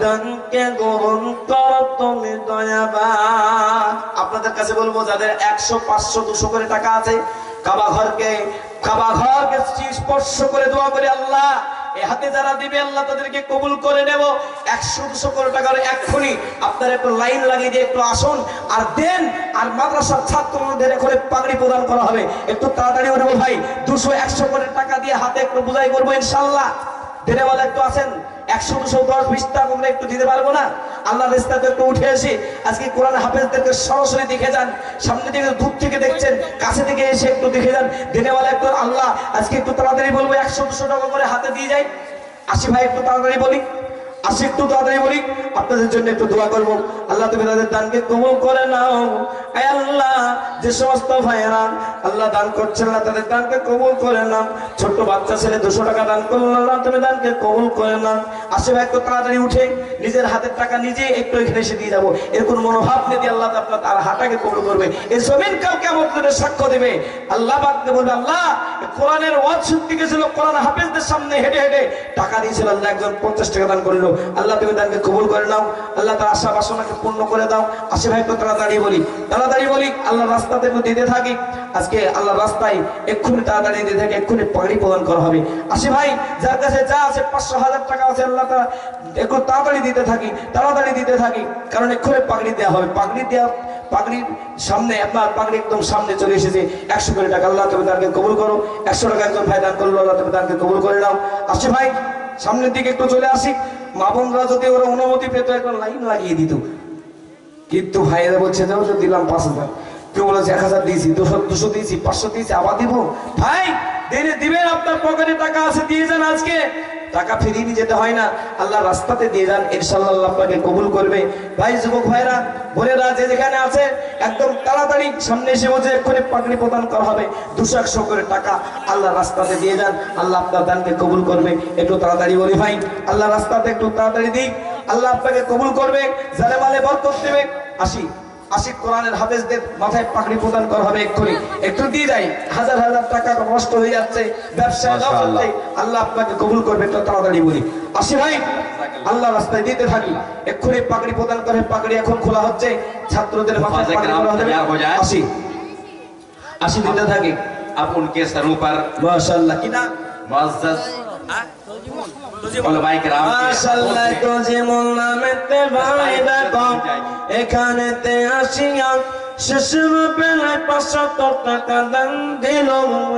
দানকে গ্রহণ করো তুমি দয়াবান। আপনাদের কাছে বলবো যাদের 100, 500, 200 করে টাকা আছে, কাবা ঘরকে স্পর্শ করে দোয়া করে, আল্লাহ এই হাতে যারা দিবে আল্লাহ তাদেরকে কবুল করে নেব। 100, 200 করে টাকার এক্ষুনি আপনারা একটু লাইন লাগিয়ে দিয়ে একটু আসুন আর দেন। আর মাদ্রাসার ছাত্রদের করে পাগড়ি প্রদান করা হবে, একটু তাড়াতাড়ি উঠবো ভাই। 200, 100 করে টাকা দিয়ে হাতে একটু বুঝাই করবো ইনশাল্লাহ। দেনেওয়ালা একটু আছেন, 100, 200, 10, 20 টাকা আমরা একটু দিতে পারবো না? আল্লাহ রাস্তাতে একটু উঠে আসি। আজকে কোরআন হাফেজদেরকে সরাসরি দেখে যান, সামনে থেকে দূর থেকে দেখছেন, কাছে থেকে এসে একটু দেখে যান। দেনেওয়ালা একটু আল্লাহ আজকে একটু তাড়াতাড়ি বলবো, 100, 200 টাকা করে হাতে দিয়ে যাই। আসি ভাই, একটু তাড়াতাড়ি বলি, আসি একটু তাড়াতাড়ি বলি। আপনাদের জন্য একটু দোয়া করবো, আল্লাহ তুমি তাদের দানকে কবুল করে নাও। আয় আল্লাহ, যে সমস্ত ভাইয়েরা আল্লাহ দান করছেন আল্লাহ তাদের দানকে কবুল করে নাও। ছোট্ট বাচ্চা ছেলে 200 টাকা দান করলো, আল্লাহ তুমি দানকে কবুল করে নাও। আসে ভাই, একটু তাড়াতাড়ি উঠে নিজের হাতের টাকা নিজে একটু এখানে এসে দিয়ে যাবো, এর কোনো মনোভাব নেই। আল্লাহ আপনার তার হাতটাকে কবুল করবে। এই জমিন কাল কিয়ামত দিনে সাক্ষ্য দেবে। আল্লাহ পাককে বলবে, আল্লাহ কোরআনের ওয়াজ শুনতে গেছিল, কোরআন হাফেজদের সামনে হেঁটে হেঁটে টাকা দিয়েছিল, আল্লাহ একজন 50 টাকা দান করলো, আল্লাহ তুমি দানকে কবুল করে নাও। আল্লাহ তার আশা বাসনাকে পূর্ণ করে দাও। আসে ভাই, একটু তাড়াতাড়ি বলি, তাড়াতাড়ি বলি। আল্লাহ রাস্তাতে একটু দিতে থাকি। আজকে আল্লাহ রাস্তায় এক্ষুনি তাড়াতাড়ি দিতে থাকে, এক্ষুনি পাগড়ি প্রদান করা হবে। আসে ভাই, যার কাছে যা আছে 500, 1000 টাকা আছে, আল্লাহ তারা একটু তাড়াতাড়ি দিতে থাকি, তাড়াতাড়ি দিতে থাকি, কারণ এক্ষুনি পাগড়ি দেওয়া হবে। পাগড়ি দেওয়া, পাগড়ির সামনে আপনার পাগড়ি একদম সামনে চলে এসেছে। 100 করে টাকা, আল্লাহ তুমি দানকে কবুল করো। 100 টাকা একজন ভাই দান করলো, আল্লাহ তুমি দানকে কবুল করে নাও। আসে ভাই, সামনের দিকে একটু চলে আসি। মা বোনরা যদি ওরা অনুমতি পেত একটা লাইন লাগিয়ে দিত, কিন্তু ভাইয়েরা বলছে যে দিলাম 5000, কেউ বলেছে 1000 দিয়েছি, 200 দিয়েছি, 500 দিয়েছি, আবার দিব। ভাই দেনে দিবেন, আপনার পকেটে টাকা আছে দিয়ে যান। আজকে টাকা ফিরিয়ে নিয়ে যেতে হয় না, আল্লাহ রাস্তাতে দিয়ে যান, ইনশাআল্লাহ আল্লাহ আপনাকে কবুল করবে। ভাই যুবক ভাইরা বোনেরা যে যেখানে আছে একদম তাড়াতাড়ি সামনে এসে বলছে এক্ষুনি পাগড়ি প্রদান করা হবে। 200, 100 করে টাকা আল্লাহ রাস্তাতে দিয়ে যান, আল্লাহ আপনার দানকে কবুল করবে। একটু তাড়াতাড়ি বলি ভাই, আল্লাহ রাস্তাতে একটু তাড়াতাড়ি দিক, আল্লাহ আপনাকে কবুল করবে, জানে মালে বরকত দেবে। আসি কোরআনের হাফেজদের মাথায় পাগড়ি প্রদান করা হবে এক্ষুনি, একটু দিয়ে যাই। 1000, 1000 টাকা নষ্ট হয়ে যাচ্ছে ব্যবসায়, আল্লাহ আপনাকে কবুল করবে। একটু তাড়াতাড়ি বলি, আসি ভাই, আল্লাহ রাস্তায় দিতে থাকি, এক্ষুনি পাগড়ি প্রদান করে। পাগড়ি এখন খোলা হচ্ছে, ছাত্রদের মাথায় পাগড়ি খোলা হবে। আসি দিতে থাকি। अब उनके सरों पर माशाअल्लाह কি না मुअज़्ज़ज़ उलमाए किराम মাশাআল্লাহ, তজিমুল নামেতে ভাই দেখো এখানেতে আসিয়া শেষ বেলায় 500 টাকা দান দিল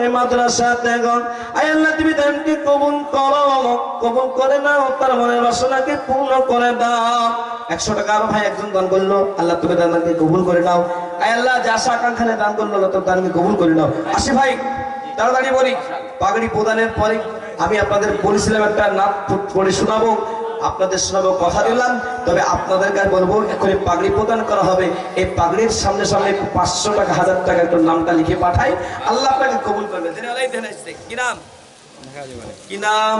এই মাদ্রাসাতে গো। আয় আল্লাহ তুমি দানকে কবুল করো, কবুল করে নাও, তার মনের বাসনাকে পূর্ণ করে দাও। 100 টাকা আরো ভাই একজন দান করলো, আল্লাহ তুমি দানকে কবুল করে নাও। আয় আল্লাহ যা আশা আকাঙ্ক্ষায় দান করলো, আল্লাহ তুমি দানকে কবুল করে নাও। আসি ভাই, তাড়াতাড়ি বলি। পাগড়ি প্রদানের পরে আমি আপনাদের বলেছিলাম একটা নাম পড়ে শোনাবো, আপনাদের শোনাবো, কথা দিলাম। তবে আপনাদেরকে বলবো এক্ষুনি পাগড়ি প্রদান করা হবে। এই পাগড়ির সামনে সামনে 500 টাকা, 1000 টাকা একটু নামটা লিখে পাঠাই, আল্লাহ আপনাকে কবুল করবে। কি নাম, কি নাম?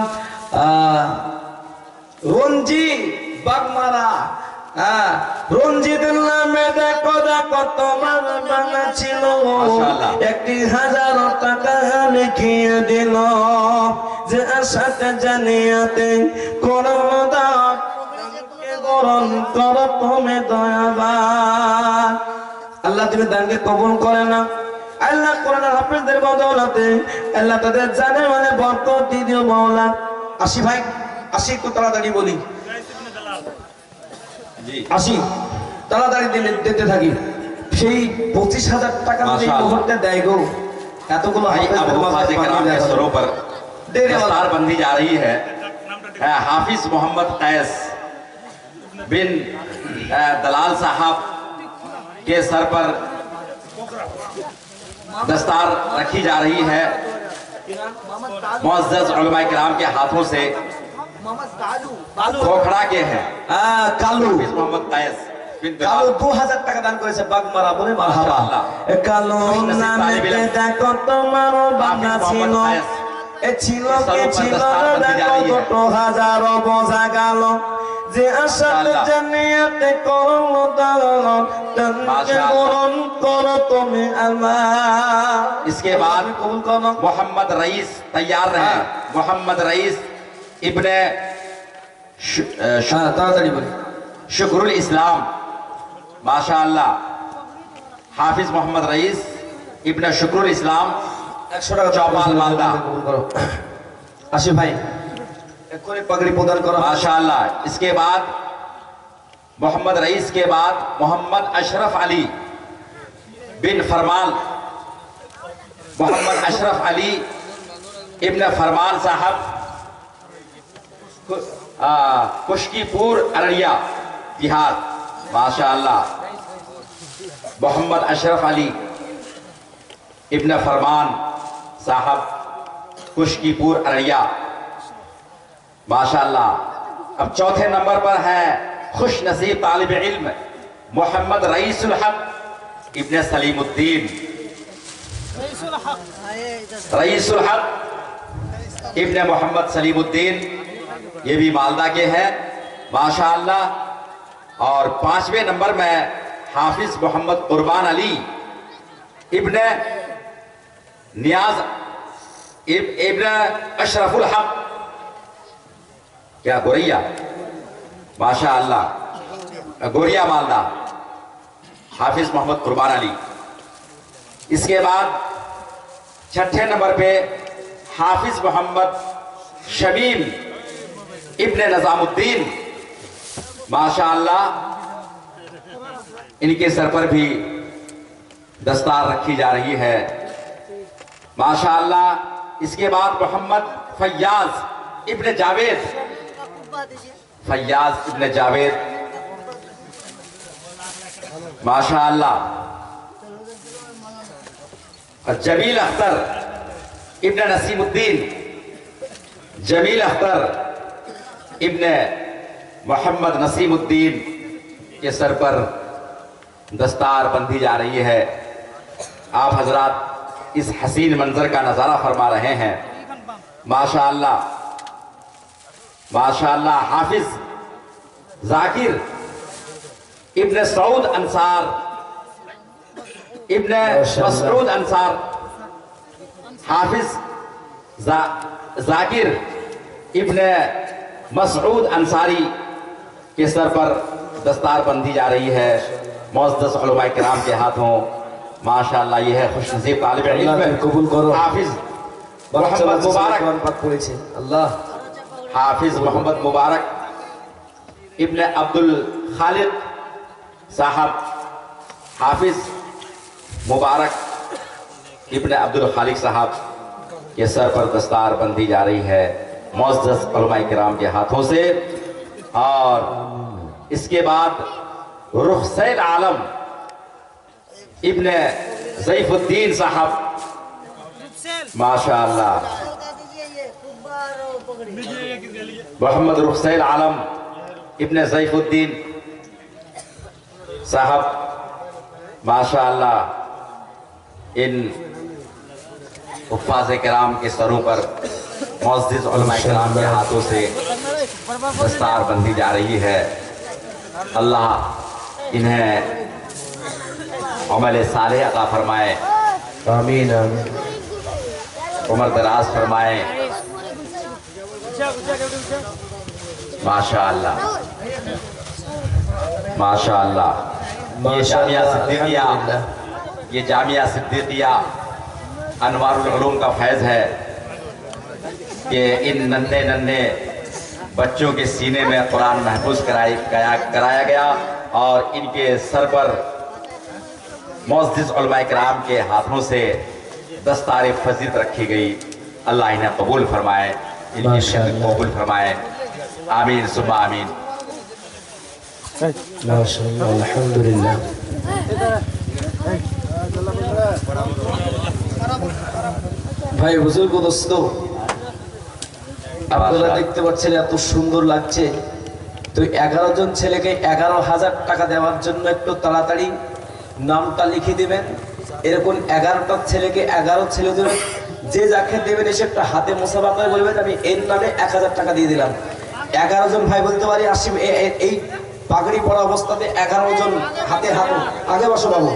রঞ্জিত বাগমারা। রঞ্জিত নামে দেখো দেখো তোমার বাংলা ছিল, 1000 টাকা লিখিয়ে দিল, যে আশাতে জানিয়াতে করো দান, গ্রহণ করো তুমি দয়াবান। আল্লাহ তুমি দানকে কবুল করে না। আল্লাহ কোরআনের হাফেজদের বদৌলতে আল্লাহ তাদের জানে মানে বরকত দিও মাওলা। আসি ভাই, আসি একটু তাড়াতাড়ি বলি, আসি তাড়াতাড়ি দিতে থাকি। সেই 25,000 টাকা এই মুহূর্তে দেয় গো, এতগুলো भाई अब मुआज़्ज़ज़ किराम के सरों पर दस्तार बंदी जा रही है। हाफिज मोहम्मद कैस बिन दलाल साहब के सर पर दस्तार रखी जा रही है। मुअज़्ज़ज़ उलमाए किराम के हाथों से खोखड़ा के हैं কালু, हाफिज मोहम्मद कैस बिन কালু दलाल। 2000 টাকা দান করেছে বাগমারা বলে মারহাবা। কালো নামেতে দেখো তোমার বাংলা ছিল, এ ছিল কে ছিল দেখো কত হাজার বোঝা গেল, যে আশাতে জানিয়াতে করলো দান, তানকে গ্রহণ করো তুমি আমার। इसके बाद কবুল করো না मोहम्मद रईस तैयार रहे। मोहम्मद रईस इब्ने হ্যাঁ তাড়াতাড়ি বলি शुक्रुल इस्लाम माशाअल्लाह हाफिज मोहम्मद रईस इब्ने शुक्रुल इस्लाम 100 টাকা চৌপাল মালদা। কবুল করো আসি ভাই এক্ষুনি পাগড়ি প্রদান করো माशाअल्लाह। इसके बाद मोहम्मद रईस के बाद मोहम्मद अशरफ अली बिन फरमान, मोहम्मद अशरफ अली इब्न फरमान साहब कुश्कीपुर अररिया बिहार माशाअल्लाह। मोहम्मद अशरफ अली इब्न फरमान साहब कुश्कीपुर अररिया माशाअल्लाह। अब चौथे नंबर पर है खुश नसीब तालिब इल्म मोहम्मद रईसुल हक इब्न सलीमुद्दीन, रईसुल हक इब्न मोहम्मद सलीमुद्दीन, ये भी मालदा के हैं माशाअल्लाह। और 5वें नंबर में हाफिज मोहम्मद कुर्बान अली इब्न नियाज इब्न अशरफुल हक, क्या गोरिया माशाअल्लाह, गोरिया मालदा, हाफिज मोहम्मद कुर्बान अली। इसके बाद 6ठे नंबर पे हाफिज मोहम्मद शमीम इब्न नजामुद्दीन माशाअल्लाह, इनके सर पर भी दस्तार रखी जा रही है माशाअल्लाह। इसके बाद मोहम्मद फैयाज इब्न जावेद, फैयाज इब्न जावेद माशाअल्लाह। और जमील अख्तर इब्न नसीमुद्दीन, जमील अख्तर इब्न मोहम्मद नसीमुद्दीन के सर पर दस्तार बंधी जा रही है। आप हजरात इस हसीन मंजर का नजारा फरमा रहे हैं माशाअल्लाह माशाअल्लाह। हाफिज जाकिर इब्न सऊद अंसार इब्न मसऊद अंसार, हाफिज जाकिर इब्न मसऊद अंसारी के सर पर दस्तार बंधी जा रही है मुअज़्ज़ज़ उलमा किराम के हाथों माशाअल्लाह। ये है खुशनसीब तालिब इल्म কবুল করো हाफिज मोहम्मद मुबारक, পাক করেছে আল্লাহ हाफिज मोहम्मद मुबारक इब्न अब्दुल खालिक साहब, हाफिज मुबारक इब्न अब्दुल खालिक साहब के सर पर दस्तार बंधी जा रही है मुअज़्ज़ज़ उलमा किराम के हाथों से। और इसके बाद रुखसैल आलम इब्न ज़ैफुद्दीन साहब माशाअल्लाह। मोहम्मद रुखसैल आलम इब्न ज़ैफुद्दीन साहब माशाअल्लाह, इन हुफ़्फ़ाज़ किराम के सरों पर मुअज़्ज़िज़ उलमा किराम के हाथों से दस्तार बंधी जा रही है। अल्लाह इन्हें अमल सालेह अता फरमाए, आमीन आमीन उम्र दराज फरमाए माशाअल्लाह माशाअल्लाह। ये जामिया सिद्दीकिया, ये जामिया सिद्दीकिया अनवारुल उलूम का फैज़ है कि इन नन्हे नन्हे बच्चों के सीने में कुरान महफूज कराया गया और इनके सर पर मुअज़्ज़िज़ उलमा किराम के हाथों से दस्तार फजीलत रखी गई। अल्लाह इन्हें कबूल फरमाए, इनकी खिदमत कबूल फरमाए, आमीन सुम्मा आमीन। माशाअल्लाह अल्हम्दुलिल्लाह। ভাই বুজুর্গ দোস্ত, আপনারা দেখতে পাচ্ছেন এত সুন্দর লাগছে। তো 11 জন ছেলেকে 11,000 টাকা দেওয়ার জন্য একটু তাড়াতাড়ি নামটা লিখে দিবেন। এরকম 11টা ছেলেকে 11 ছেলে ধরে যে যাকে দেবেন এসে একটা হাতে মোসাফা করে বলবেন আমি এর নামে 1000 টাকা দিয়ে দিলাম। 11 জন ভাই বলতে পারি আসি এই পাগড়ি পরা অবস্থাতে 11 জন হাতে হাত আগে বসো বাবু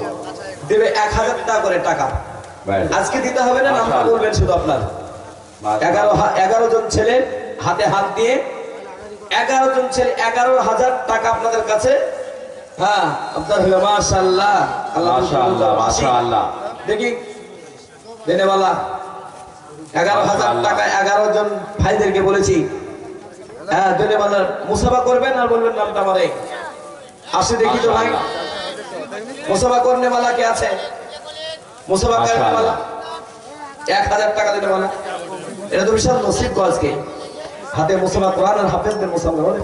দেবে 1000 টাকা করে টাকা। ব্যাস। আজকে দিতে হবে না, নামটা মাশাআল্লাহ। বলবেন শুধু আপনার। माशाअल्लाह। 11 জন ছেলে হাতে হাত দিয়ে 11 জন ছেলে 11,000 টাকা আপনাদের কাছে। হ্যাঁ, আপনার হলো মাশাআল্লাহ। माशाअल्लाह माशाअल्लाह। দেখি দেনেওয়ালা 11,000 টাকা 11 জন ভাইদেরকে বলেছি। হ্যাঁ, দেনেওয়ালার মুসাফা করবেন আর বলবেন নামটা আমারে। আসে দেখি তো ভাই, মুসাফা করনে वाला কে আছে? মুসাফা করনে वाला 1000 টাকা দেনেওয়ালা। এটা তো বিশাল নসিব গো আজকে। হাতে মুসাফা কোরআন আর হাফেজদের মুসাফা হবে।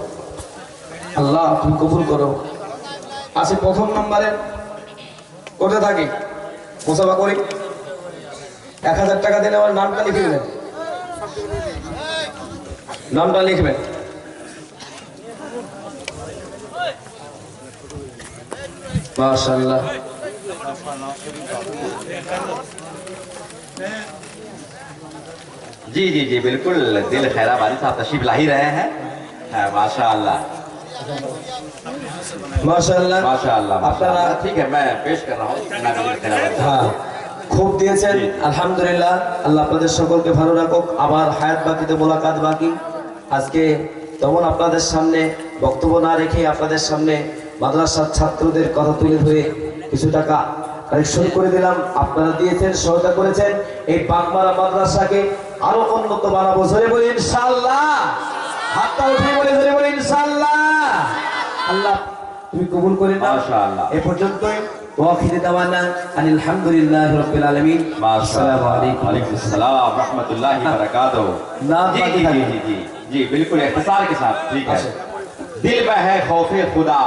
আল্লাহ তুমি কবুল করো। আসে প্রথম নম্বরে করতে থাকি, মুসাফা করি। 1000 টাকা দিলে আমার নামটা লিখে দেবেন, নামটা লিখবেন। মাশাআল্লাহ। जी जी जी बिल्कुल, दिल खैराबादी साहब तशरीफ ला ही रहे हैं। माशाअल्लाह মাশাআল্লাহ माशाअल्लाह আপনারা माशाअल्लाह। ठीक है, मैं पेश कर रहा हूँ जनाब दिल खैराबादी साहब। হ্যাঁ খুব দিয়েছেন, আলহামদুলিল্লাহ। আল্লাহ আপনাদের সকলকে ভালো রাখুক। আবার হায়াত বাকিতে মোলাকাত বাকি। আজকে তেমন আপনাদের সামনে বক্তব্য না রেখে আপনাদের সামনে মাদ্রাসার ছাত্রদের কথা তুলে ধরে কিছু টাকা কালেকশন করে দিলাম। আপনারা দিয়েছেন, সহায়তা করেছেন। এই বাগমারা মাদ্রাসাকে আরো উন্নত বানাবো। জোরে বলি ইনশাআল্লাহ। হাতটা উঠে বলে জোরে বলি ইনশাআল্লাহ। আল্লাহ তুমি কবুল করে নাও। মাশাআল্লাহ। এ পর্যন্তই। ওয়াখির দাওয়ানা আনিল হামদুলিল্লাহি রাব্বিল আলামিন। আসসালামু আলাইকুম। वालेकुम सलाम रहमतुल्लाहि व बरकातहू। नाम जी बाकी जी था। जी जी जी जी बिल्कुल इख्तिसार के साथ। ठीक है। अच्छा। दिल में है खौफे खुदा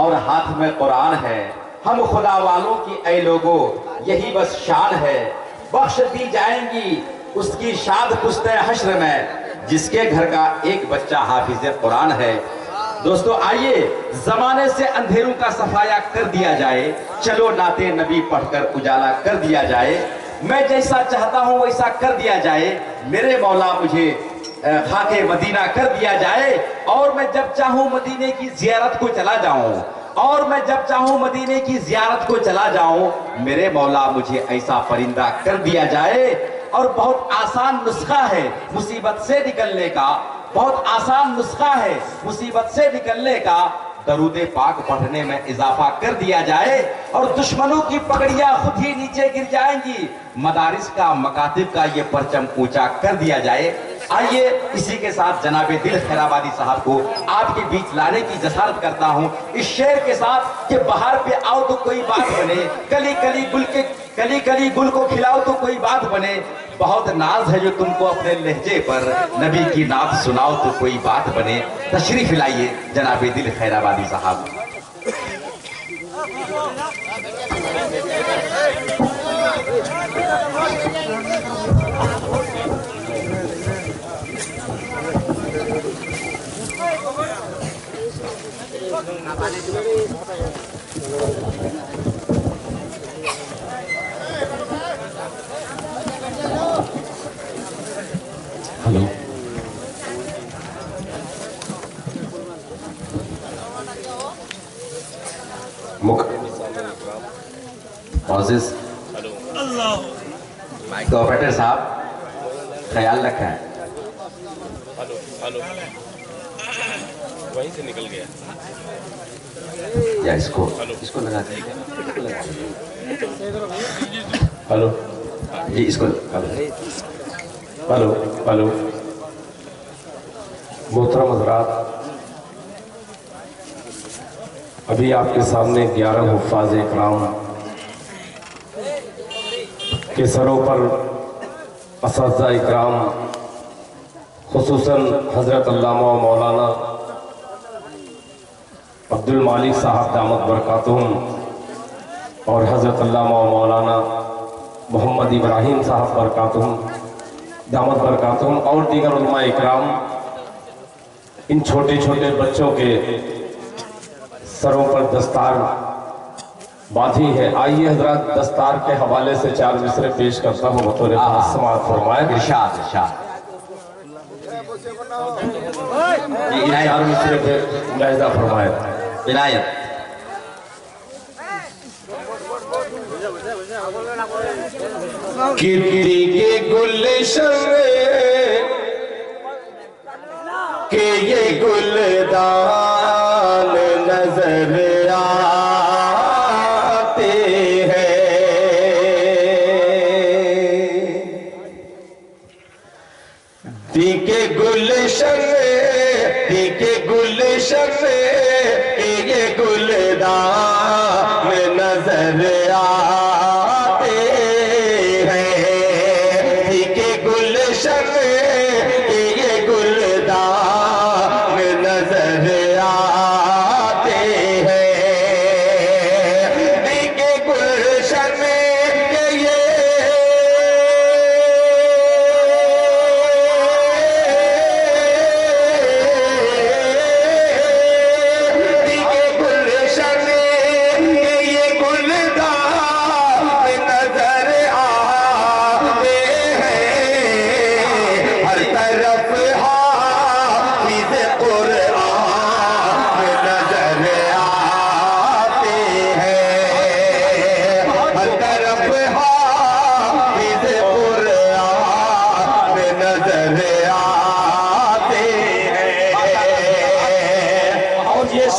और हाथ में कुरान है, हम खुदा वालों की ऐ लोगों यही बस शान है, बख्श दी जाएंगी उसकी शाद पुश्ते हश्र में, जिसके घर का एक बच्चा हाफिज कुरान है। दोस्तों आइए जमाने से अंधेरों का सफाया कर दिया जाए, चलो नाते नबी पढ़कर उजाला कर दिया जाए, मैं जैसा चाहता हूं वैसा कर दिया जाए, मेरे मौला मुझे खाके मदीना कर दिया जाए, और मैं जब चाहूं मदीने की जियारत को चला जाऊं, और मैं जब चाहूं मदीने की जियारत को चला जाऊं, मेरे मौला मुझे ऐसा परिंदा कर दिया जाए। और बहुत आसान नुस्खा है मुसीबत से निकलने का, बहुत आसान नुस्खा है मुसीबत से निकलने का, दरूदे पाक पढ़ने में इजाफा कर दिया जाए, और दुश्मनों की पगड़ियां खुद ही नीचे गिर जाएंगी, मदारिस का मकातिब का ये परचम ऊंचा कर दिया जाए। आइए इसी के साथ जनाबे दिल खैराबादी साहब को आपके बीच लाने की जसारत करता हूं इस शेर के साथ कि बाहर पे आओ तो कोई बात बने, कली कली गुल को खिलाओ तो कोई बात बने, बहुत नाज है जो तुमको अपने लहजे पर, नबी की नात सुनाओ तो कोई बात बने। तशरीफ लाइए जनाबे दिल खैराबादी साहब। हेलो मोजिस ऑपरेटर साहब ख्याल रखें। वहीं से निकल गया। या इसको लगा दीजिए। हेलो जी इसको हेलो हेलो मोहतरम हज़रात, अभी आपके सामने 11 हुफ़ाज़ इकराम के सरों पर असातिज़ा इकराम, खुसूसन हज़रत अल्लामा मौलाना अब्दुल मालिक साहब दामत बरकातुहुम और हज़रत अल्लामा मौलाना मोहम्मद इब्राहिम साहब बरकातुहुम दामत बरकातुहुम और दीगर उलमा इकराम इन छोटे छोटे बच्चों के सरों पर दस्तार बांधी है। आइए हजरत दस्तार के हवाले से 4 मिसरे पेश करता हूँ, बतौर समाअत फरमाए। इरशाद इरशाद। जी इनायत 4 मिसरे पे मुलाहिजा फरमाए। इनायत। کتی کے گلشن کے یہ گلدان نظر آتے ہیں دیکھے گلشن کے یہ گلدان نظر آتے ہیں دیکھے گلشن کے یہ گلدان نظر آتے ہیں دیکھے گلشن کے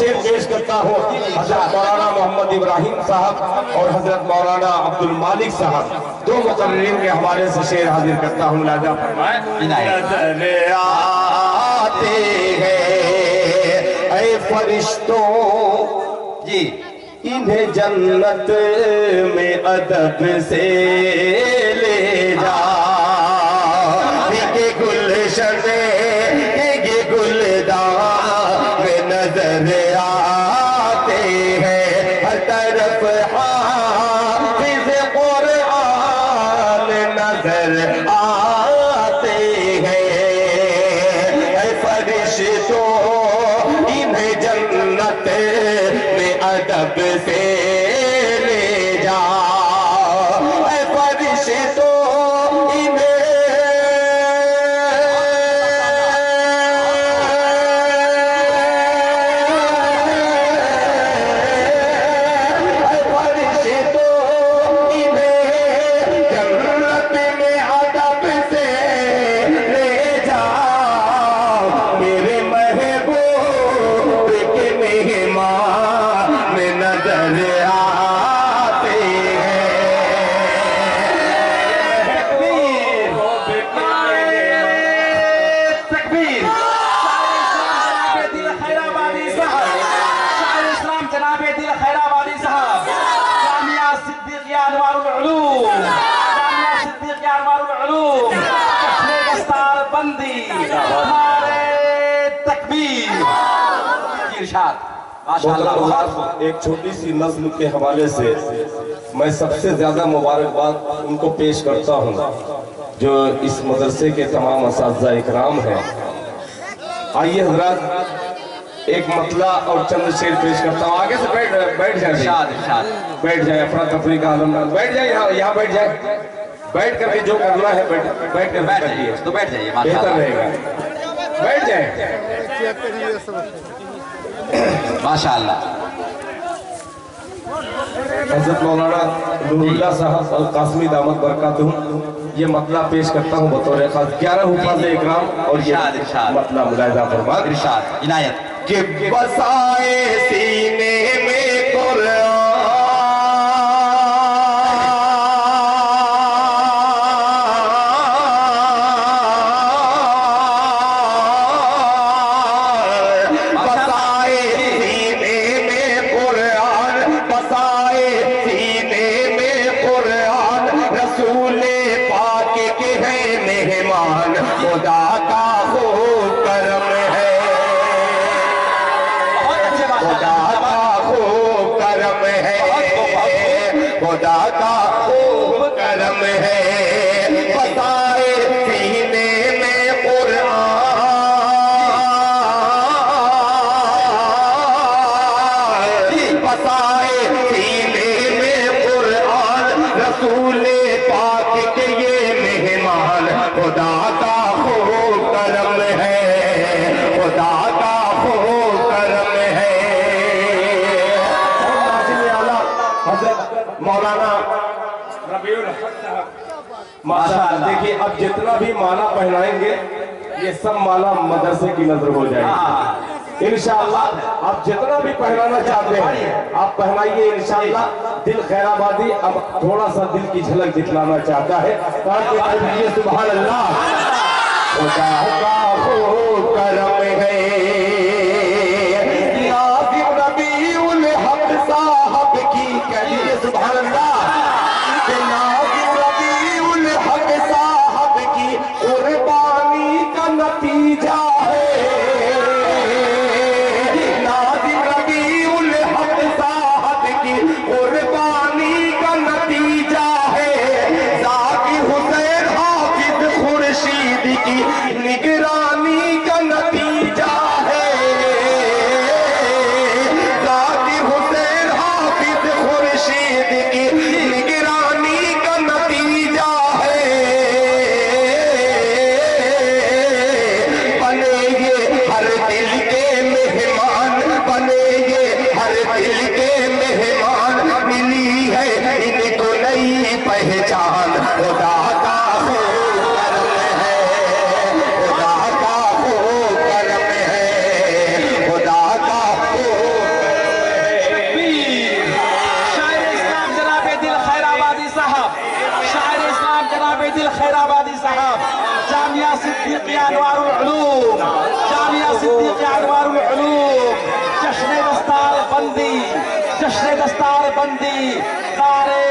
یہ پیش کرتا ہوں حضرت مولانا محمد ابراہیم صاحب اور حضرت مولانا عبد المالک صاحب دو مقررین کے حوالے سے شعر حاضر کرتا ہوں لہذا فرمائیں نظر آتے ہیں اے فرشتوں جی انہیں جنت میں ادب سے لے جا دیکھے گلشن یہ گلدان میں نظر آتے ہیں ہر طرف حافظ قرآن نظر آتے ہیں اے فرشتوں انہیں جنت میں ادب سے لے جا اے فرشتوں ایک چھوٹی سی نظم کے حوالے سے میں سب سے زیادہ مبارکباد ان کو پیش کرتا ہوں جو اس مدرسے کے تمام اساتذہ اکرام ہیں آئیے حضرات ایک مطلع اور چند شعر پیش کرتا ہوں آگے سے بیٹھ جائیں بیٹھ جائیں افراتفری کا عالم بیٹھ جائیں یہاں بیٹھ جائیں بیٹھ کر کے جو کرنا ہے بیٹھ کر تو بیٹھ جائیے بہتر رہے گا بیٹھ جائیں ماشاءاللہ حضرت مولانا نور اللہ صاحب القاسمی دامت برکاتہم یہ مطلع پیش کرتا ہوں بطور خاص 11 حفاظ اکرام اور یہ مطلع ملاحظہ فرما ارشاد عنایت کہ بسائے سینے میں قرآن خدا کا خوب کرم ہے بسائے سینے میں قرآن بسائے سینے میں قرآن رسول پاک کے یہ مہمان خدا کا خوب کرم ہے خدا کا خوب کرم ہے حضرت مولانا ربیع الحق صاحب माशाअल्लाह। देखिए अब जितना भी माला पहनाएंगे ये सब माला मदरसे की नजर हो जाएगी इंशाअल्लाह। आप जितना भी पहनाना चाहते हैं आप पहनाइए इंशाअल्लाह। दिल खैराबादी अब थोड़ा सा दिल की झलक दिखलाना चाहता है। सुभान अल्लाह। खुदा का खूब करम है नाज़िम रबीउल हक साहब की, कहिए सुभान अल्लाह। नाज़िम रबीउल हक साहब की कुर्बानी का नतीजा है। नाज़िम रबीउल हक साहब की कुर्बानी का नतीजा है। ज़ाकिर हुसैन हाफिज खुर्शीद की निगरानी का नतीजा है। ज़ाकिर हुसैन हाफिज खुर्शीद की निगरानी का नतीजा है। बने ये हर दिल के मेहमान, बने ये हर दिल के मेहमान, मिली है इनको नई पहचान। खुदा का खूब करम है, खुदा का खूब करम है, खुदा का खूब शायर इस्लाम जनाब दिल खैराबादी साहब, शायर इस्लाम जनाब दिल खैराबादी साहब, जामिया सिद्दीकिया अनवारुल उलूम, जामिया सिद्दीकिया अनवारुल उलूम, जश्न दस्तार बंदी, जश्न दस्तार बंदी, नारे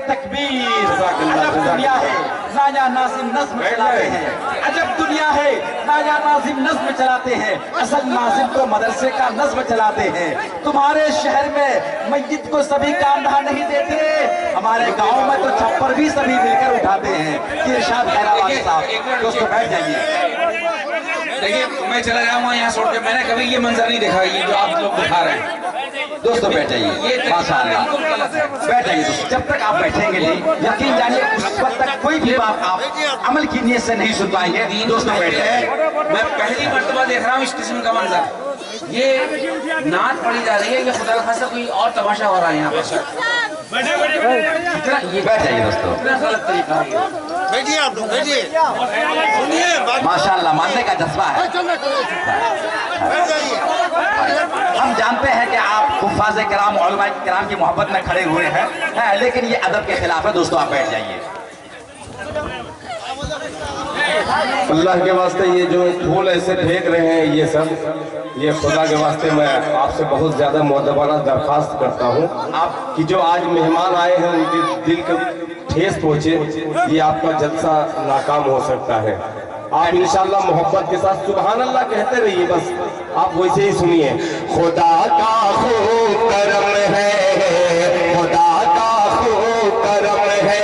तकबीर। अजब दुनिया है, नाया नाज़िम नज़्म चलाते हैं। अजब दुनिया है, नाया नाज़िम नज़्म चलाते हैं। असल नाज़िम तो मदरसे का नज़्म चलाते हैं। तुम्हारे शहर में मस्जिद को सभी कांधा नहीं देते, हमारे गांव में तो छप्पर भी सभी मिलकर उठाते हैं। ये इरशाद खैराबादी साहब। दोस्तों बैठ जाइए। देखिए मैं चला जाऊंगा यहाँ छोड़ के, मैंने कभी ये मंजर नहीं देखा ये जो आप लोग दिखा रहे हैं। दोस्तों बैठ जाइए, माशाअल्लाह बैठ जाइए दोस्तों। जब तक आप बैठेंगे नहीं, यकीन जानिए उस वक्त तक कोई भी बात आप अमल की नीयत से नहीं सुन पाएंगे। दोस्तों बैठ जाइए। मैं पहली मर्तबा देख रहा हूँ इस किस्म का मंजर। ये नात पढ़ी जा रही है, ये खुदा खासा कोई और तमाशा हो रहा है यहाँ पर। ये बैठ जाइए दोस्तों। इतना गलत तरीका है। बैठिए आप लोग, बैठिए, सुनिए बात, माशाअल्लाह मानने का जज्बा है। बैठ जाइए। हम जानते हैं कि आप हुफ्फाज़ किराम उलमा किराम की मोहब्बत में खड़े हुए हैं, लेकिन ये अदब के खिलाफ है। दोस्तों आप बैठ जाइए। अल्लाह के वास्ते ये जो फूल ऐसे फेंक रहे हैं ये सब, ये खुदा के वास्ते मैं आपसे बहुत ज्यादा मुअद्दबाना दरख्वास्त करता हूँ आप कि जो आज मेहमान आए हैं उनके दिल को ठेस पहुँचे, ये आपका जलसा नाकाम हो सकता है। आप इंशाअल्लाह मोहब्बत के साथ सुभान अल्लाह कहते रहिए, बस आप वैसे ही सुनिए। खुदा का खूब करम है, खुदा का खूब करम है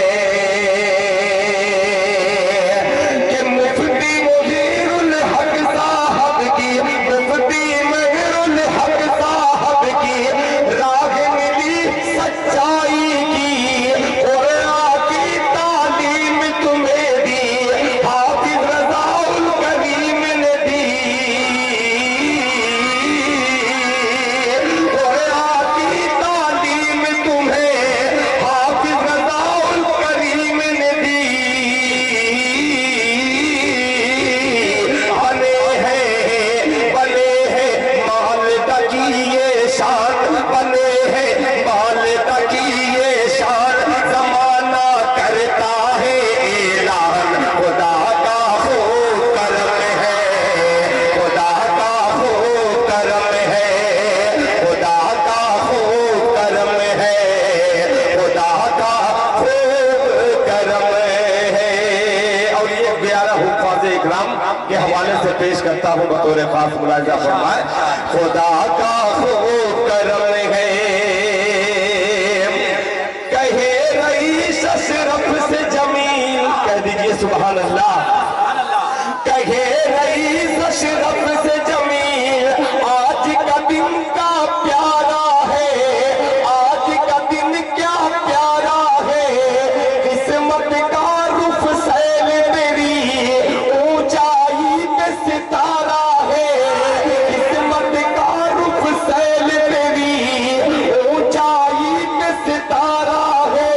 कि मुफ्ती मुनीरुल हक साहब की, मुफ्ती मुनीरुल हक साहब की राह मिली सच्चाई की, कुरान की तालीम तुम्हें दी, हाफिज रज़ाउल करीम ने दी। कुरान की तालीम तुम्हें हाफिज रज़ाउल करीम ने दी। बने हैं मालदा की ये शान, बने हैं मालदा की ये शान, जमाना करता है ऐलान। खुदा का खूब करम है, खुदा का खूब करम है, खुदा का खूब करम है, खुदा का खूब करम है। और ये प्यारा हुफ्फाज़ इकराम के हवाले से पेश करता हूँ बतौर खास मुलाहिजा फरमाए। खुदा का खूब करम है, कहे रईस अशरफ से जमीन, कह दीजिए सुभान अल्लाह। कहे रईस अशरफ से जमीन, आज का दिन का प्यारा है, आज का दिन क्या प्यारा है। किस्मत का रुख सैल तेरी, ऊंचाई पे सितारा है। किस्मत का रुख सैल तेरी, ऊंचाई पे सितारा है।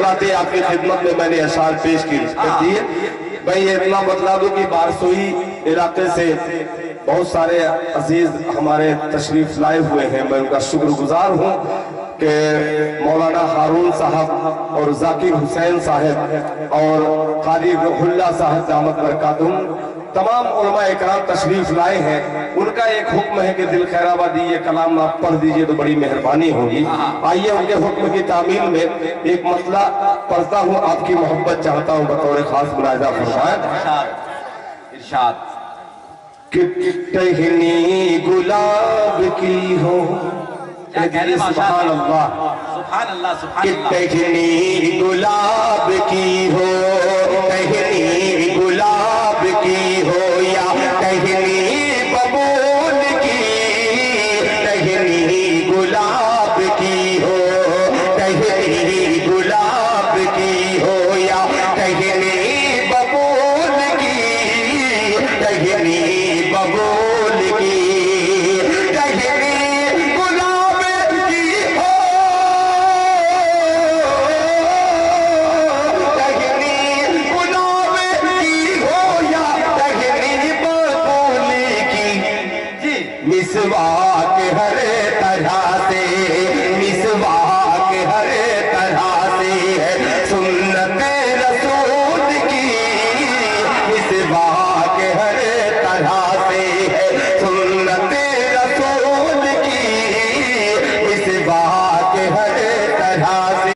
नाते आपकी खिदमत में मैंने अशार पेश की दिए। मैं ये इतना बतला दूं कि बारसोई इलाके से बहुत सारे अजीज हमारे तशरीफ लाए हुए हैं। मैं उनका शुक्रगुजार हूँ कि मौलाना हारून साहब और जाकिर हुसैन साहब और कादी रुहुल्लाह साहब दामत बरकातुहुम तमाम उलमा इकराम तशरीफ लाए हैं। उनका एक हुक्म है कि दिल खैराबादी ये कलाम आप पढ़ दीजिए तो बड़ी मेहरबानी होगी। आइए उनके हुक्म की तामील में एक मसला पढ़ता हूँ, आपकी मोहब्बत चाहता हूँ, बतौर खास मुलाहिजा फरमाएं। इरशाद कि टहनी गुलाब की हो, क्या कह रहे हैं सुभान अल्लाह, सुभान अल्लाह, सुभान कि अल्लाह। टहनी गुलाब की हो, टहनी गुलाब की हो या टहनी बबूल की, टहनी गुलाब